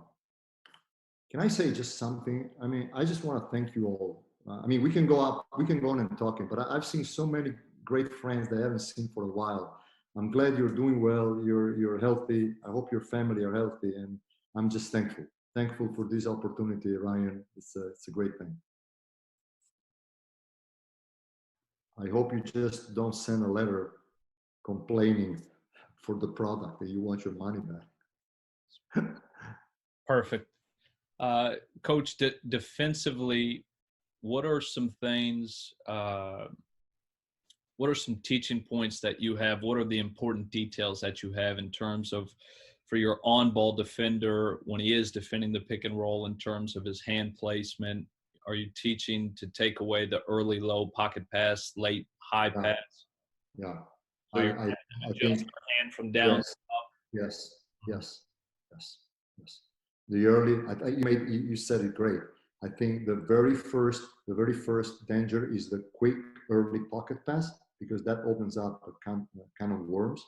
Can I say just something? I mean, I just want to thank you all. We can go on and talking, but I've seen so many great friends that I haven't seen for a while. I'm glad you're doing well. You're healthy. I hope your family are healthy, and I'm just thankful for this opportunity, Ryan. It's a great thing. I hope you just don't send a letter complaining for the product that you want your money back.
Perfect. Coach, defensively, what are some things, what are some teaching points that you have? What are the important details that you have in terms of, for your on-ball defender, when he is defending the pick and roll, in terms of his hand placement? Are you teaching to take away the early low pocket pass, late high pass?
Yeah.
So you're
I
adjust
think,
your hand from down to up.
Yes. The early, you said it great. I think the very first danger is the quick early pocket pass, because that opens up a kind of worms.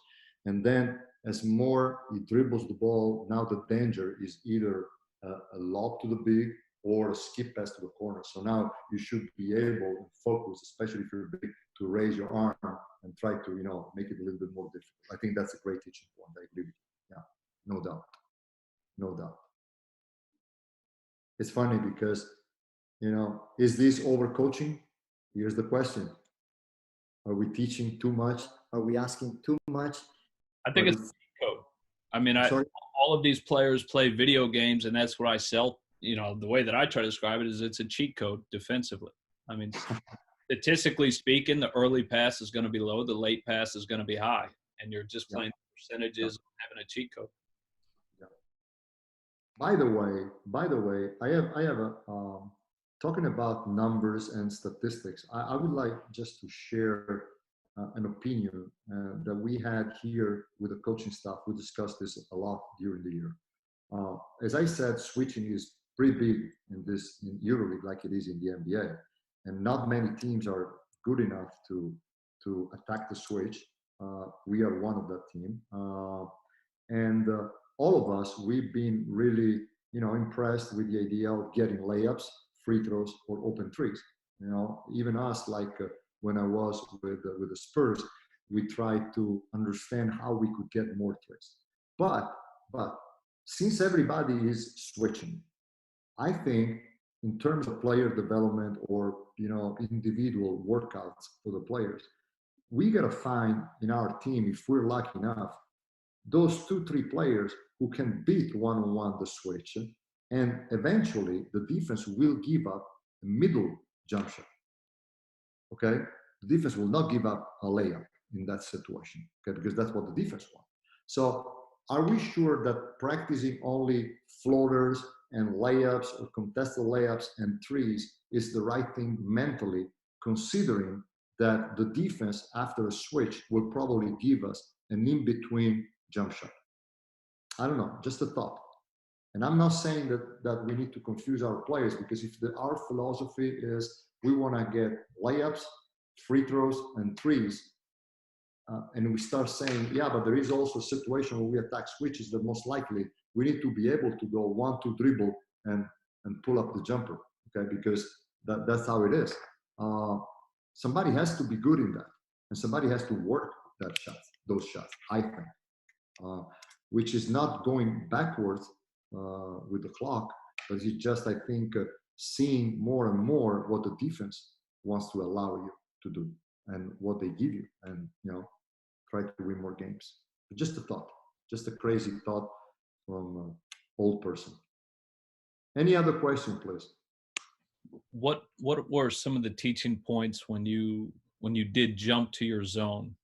And then as more he dribbles the ball, now the danger is either a lob to the big or a skip pass to the corner. So now you should be able to focus, especially if you're big, to raise your arm and try to, make it a little bit more difficult. I think that's a great teaching point. I agree with you. Yeah, no doubt. It's funny because, is this overcoaching? Here's the question. Are we teaching too much? Are we asking too much?
I think it's a cheat code. All of these players play video games, and that's what I sell. The way that I try to describe it is it's a cheat code defensively. Statistically speaking, the early pass is going to be low, the late pass is going to be high, and you're just playing percentages, having a cheat code.
Yeah. By the way, I have a talking about numbers and statistics. I would like just to share an opinion that we had here with the coaching staff. We discussed this a lot during the year. As I said, switching is pretty big in EuroLeague, like it is in the NBA, and not many teams are good enough to attack the switch. We are one of that team, and all of us, we've been really, impressed with the idea of getting layups, free throws, or open threes. Even us, like when I was with the Spurs, we tried to understand how we could get more threes. But since everybody is switching, I think in terms of player development or, individual workouts for the players, we got to find in our team, if we're lucky enough, those 2-3 players who can beat one-on-one the switch, and eventually the defense will give up a middle jump shot. Okay, the defense will not give up a layup in that situation, okay, because that's what the defense wants. So are we sure that practicing only floaters and layups or contested layups and threes is the right thing mentally, considering that the defense after a switch will probably give us an in-between jump shot? I don't know, just a thought. And I'm not saying that we need to confuse our players, because if our philosophy is we want to get layups, free throws, and threes, and we start saying, yeah, but there is also a situation where we attack switches, that most likely we need to be able to go 1-2 dribble and pull up the jumper, okay? Because that's how it is. Somebody has to be good in that, and somebody has to work those shots, I think, which is not going backwards with the clock, but it's just, I think, seeing more and more what the defense wants to allow you to do and what they give you, and try to win more games. But just a thought, just a crazy thought from an old person. Any other question, please?
What were some of the teaching points when you did jump to your zone?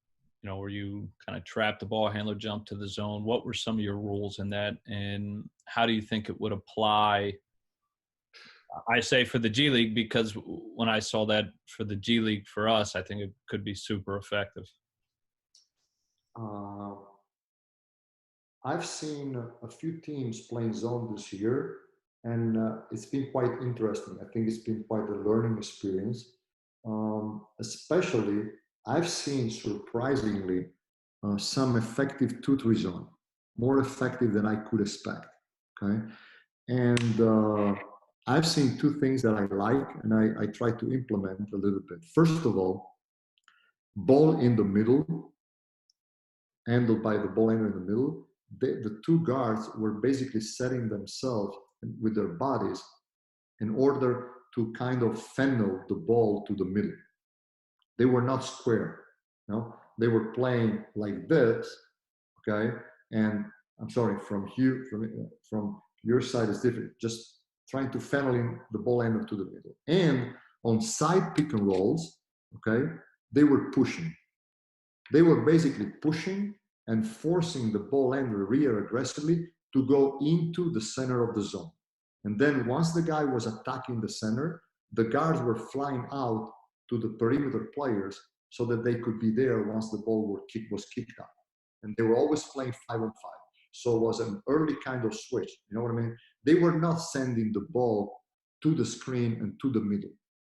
Where you kind of trapped the ball handler, jump to the zone. What were some of your rules in that, and how do you think it would apply? I say for the G League, because when I saw that for the G League for us, I think it could be super effective.
I've seen a few teams playing zone this year, and it's been quite interesting. I think it's been quite a learning experience. Especially, I've seen, surprisingly, some effective 2-3 zone, more effective than I could expect. Okay, and I've seen two things that I like, and I try to implement a little bit. First of all, ball in the middle, handled by the ball handler in the middle. The two guards were basically setting themselves with their bodies in order to kind of funnel the ball to the middle. They were not square, they were playing like this, okay? And I'm sorry, from your side is different, just trying to funnel in the ball handler to the middle. And on side pick and rolls, okay, they were pushing. They were basically pushing and forcing the ball handler rear aggressively to go into the center of the zone. And then once the guy was attacking the center, the guards were flying out to the perimeter players so that they could be there once the ball was kicked out. And they were always playing 5-on-5. So it was an early kind of switch. You know what I mean? They were not sending the ball to the screen and to the middle.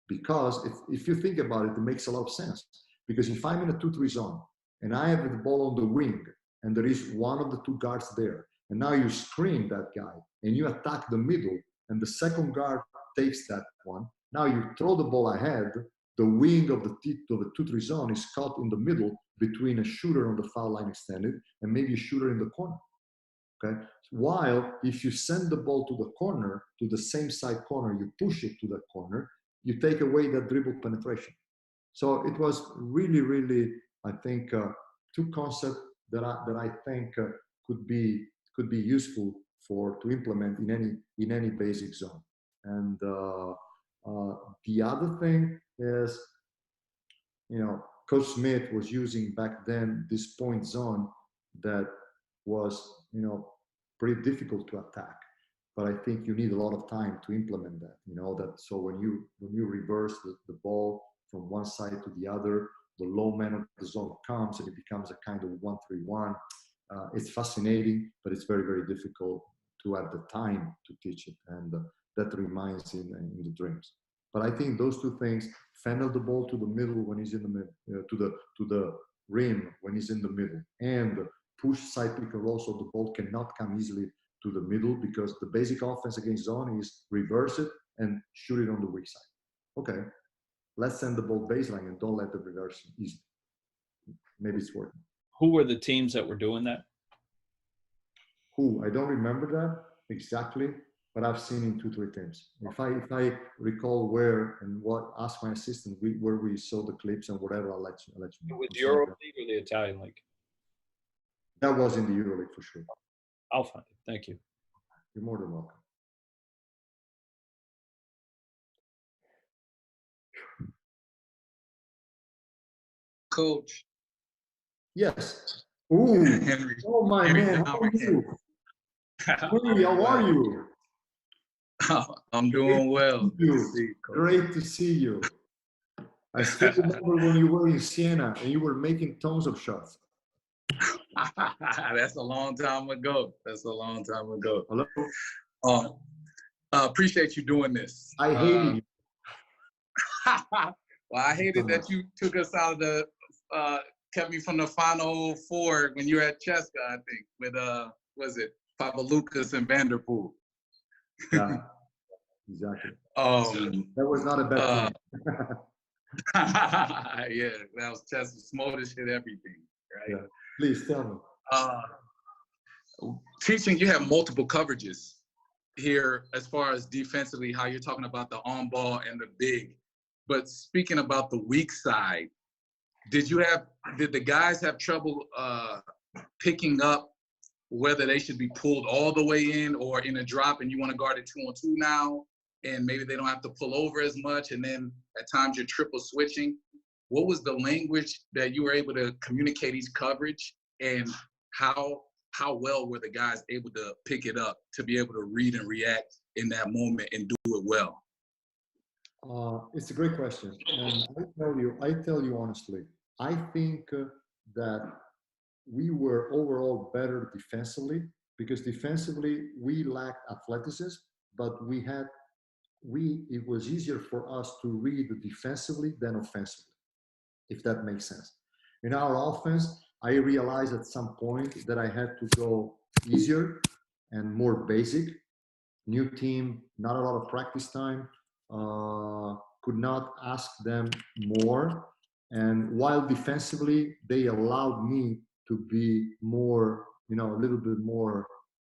Because if you think about it, it makes a lot of sense. Because if I'm in a 2-3 zone and I have the ball on the wing and there is one of the two guards there, and now you screen that guy and you attack the middle and the second guard takes that one, now you throw the ball ahead, the wing of the 2-3 zone is caught in the middle between a shooter on the foul line extended and maybe a shooter in the corner. Okay. While if you send the ball to the corner, to the same side corner, you push it to that corner, you take away that dribble penetration. So it was really, really, I think, two concepts that I think could be useful to implement in any basic zone. And the other thing is, Coach Smith was using back then this point zone that was, pretty difficult to attack. But I think you need a lot of time to implement that. So when you reverse the ball from one side to the other, the low man of the zone comes and it becomes a kind of 1-3-1. It's fascinating, but it's very, very difficult to have the time to teach it, and that remains in the dreams. But I think those two things: funnel the ball to the middle when he's in the middle, to the rim when he's in the middle, and push side pick and roll so the ball cannot come easily to the middle, because the basic offense against zone is reverse it and shoot it on the weak side. Okay, let's send the ball baseline and don't let the reverse easy. Maybe it's working.
Who were the teams that were doing that?
I don't remember that exactly. but I've seen in 2-3 teams. If I recall where and what, ask my assistant where we saw the clips and whatever, I'll let you know.
With Euroleague or the Italian league?
That was in the EuroLeague for sure.
I'll find it. Thank you.
You're more than welcome.
Coach.
Yes. Ooh.
Henry.
Oh my
Henry,
man. How are you? Henry, how are you?
I'm doing well.
Great to see you. I still remember when you were in Siena and you were making tons of shots.
That's a long time ago.
Hello?
Appreciate you doing this.
I hated you.
Well, I hated that you took us out of the, kept me from the Final Four when you were at Cheska, I think, with, was it Papaloukas and Vanderpool?
Yeah, exactly. That was not a bad thing.
Yeah, that was Cheska, smallest shit, everything, right?
Yeah. Please tell me.
Teaching, you have multiple coverages here as far as defensively, how you're talking about the on ball and the big. But speaking about the weak side, did the guys have trouble picking up whether they should be pulled all the way in or in a drop and you want to guard it 2-on-2 now, and maybe they don't have to pull over as much, and then at times you're triple switching? What was the language that you were able to communicate each coverage, and how well were the guys able to pick it up to be able to read and react in that moment and do it well?
It's a great question, and I tell you honestly, I think that we were overall better defensively, because defensively we lacked athleticism, but it was easier for us to read defensively than offensively, if that makes sense. In our offense, I realized at some point that I had to go easier and more basic. New team, not a lot of practice time, could not ask them more. And while defensively, they allowed me to be more, a little bit more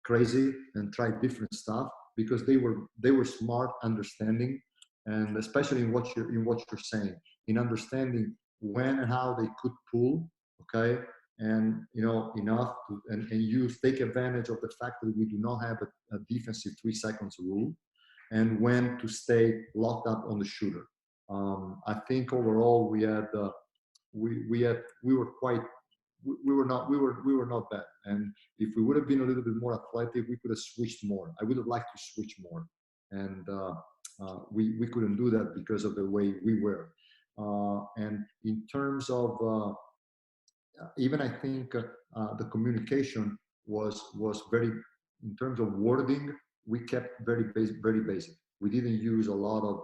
crazy and try different stuff, because they were smart, understanding, and especially in what you're saying, in understanding when and how they could pull, okay, and enough to, and take advantage of the fact that we do not have a defensive 3 seconds rule, and when to stay locked up on the shooter. I think overall we were not bad, and if we would have been a little bit more athletic, we could have switched more. I would have liked to switch more, and we couldn't do that because of the way we were. And in terms of even I think the communication was very, in terms of wording, we kept very basic. We didn't use a lot of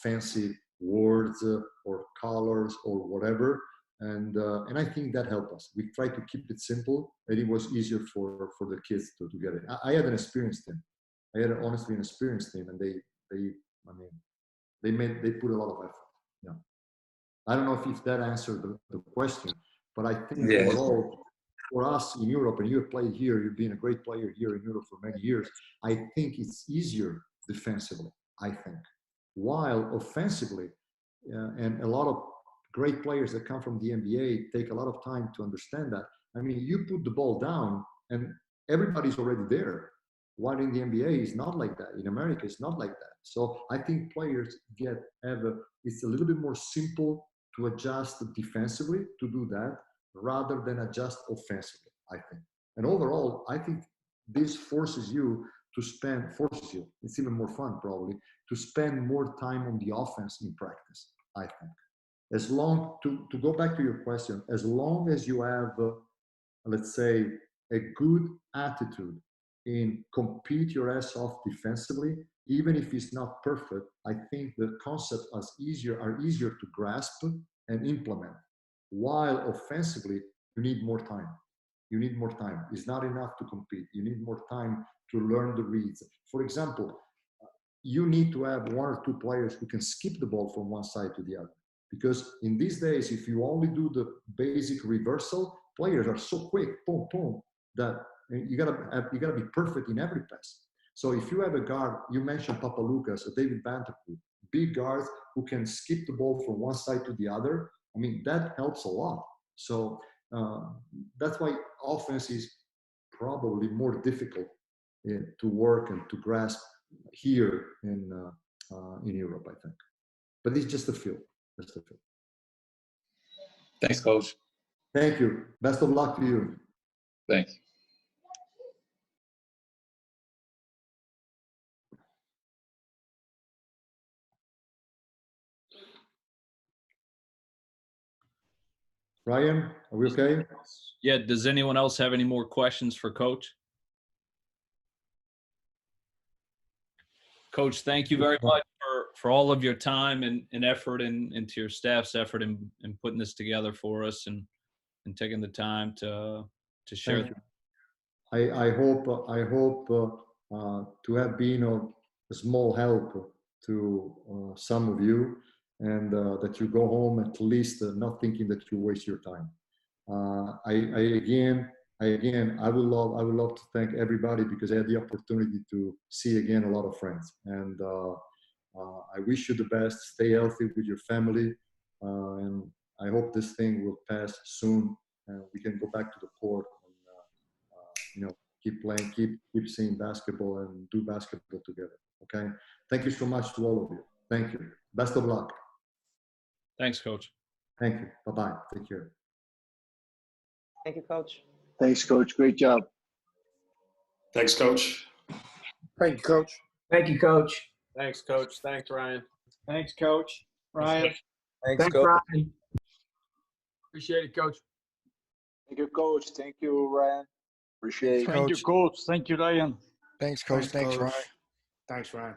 fancy words or colors or whatever, and I think that helped us. We tried to keep it simple, and it was easier for the kids to get it. I had an experienced team. I had honestly an experienced team, and they put a lot of effort. Yeah. I don't know if that answered the question, but I think overall, for us in Europe, and you have played here, you've been a great player here in Europe for many years, I think it's easier defensively, I think. While offensively, and a lot of great players that come from the NBA take a lot of time to understand that. I mean, you put the ball down and everybody's already there. While in the NBA, it's not like that. In America, it's not like that. So I think players it's a little bit more simple to adjust defensively, to do that, rather than adjust offensively, I think. And overall, I think this forces you, it's even more fun probably, to spend more time on the offense in practice, I think. To go back to your question, as long as you have, let's say, a good attitude in compete your ass off defensively, even if it's not perfect, I think the concepts are easier to grasp and implement. While offensively, you need more time. You need more time. It's not enough to compete. You need more time to learn the reads. For example, you need to have 1 or 2 players who can skip the ball from one side to the other. Because in these days, if you only do the basic reversal, players are so quick, boom, boom, that you gotta be perfect in every pass. So if you have a guard, you mentioned Papaloukas or David Vanterpool, big guards who can skip the ball from one side to the other, I mean, that helps a lot. So that's why offense is probably more difficult to work and to grasp here in Europe, I think. But it's just a feel. Just a feel.
Thanks, Coach.
Thank you. Best of luck to you.
Thanks.
Ryan, are we okay?
Yeah, does anyone else have any more questions for Coach? Coach, thank you very much for all of your time and effort and to your staff's effort in putting this together for us and taking the time to share.
I hope to have been a small help to some of you, and that you go home at least not thinking that you waste your time. I would love to thank everybody because I had the opportunity to see again a lot of friends, and I wish you the best. Stay healthy with your family, and I hope this thing will pass soon and we can go back to the court and keep playing, keep seeing basketball and do basketball together. Okay. Thank you so much to all of you. Thank you. Best of luck.
Thanks, Coach.
Thank you. Bye-bye. Take care.
Thank you, Coach.
Thanks, Coach. Great job.
Thanks, Coach.
Thank you, Coach.
Thank you, Coach.
Thanks, Coach. Thanks, Ryan.
Thanks, Coach. Ryan.
Thanks, Ryan.
Appreciate it, Coach.
Thank you, Coach. Thank you, Ryan. Appreciate it.
Thank you, Coach. Thank you, Ryan.
Thanks, Coach.
Thanks,
Ryan.
Thanks, Ryan.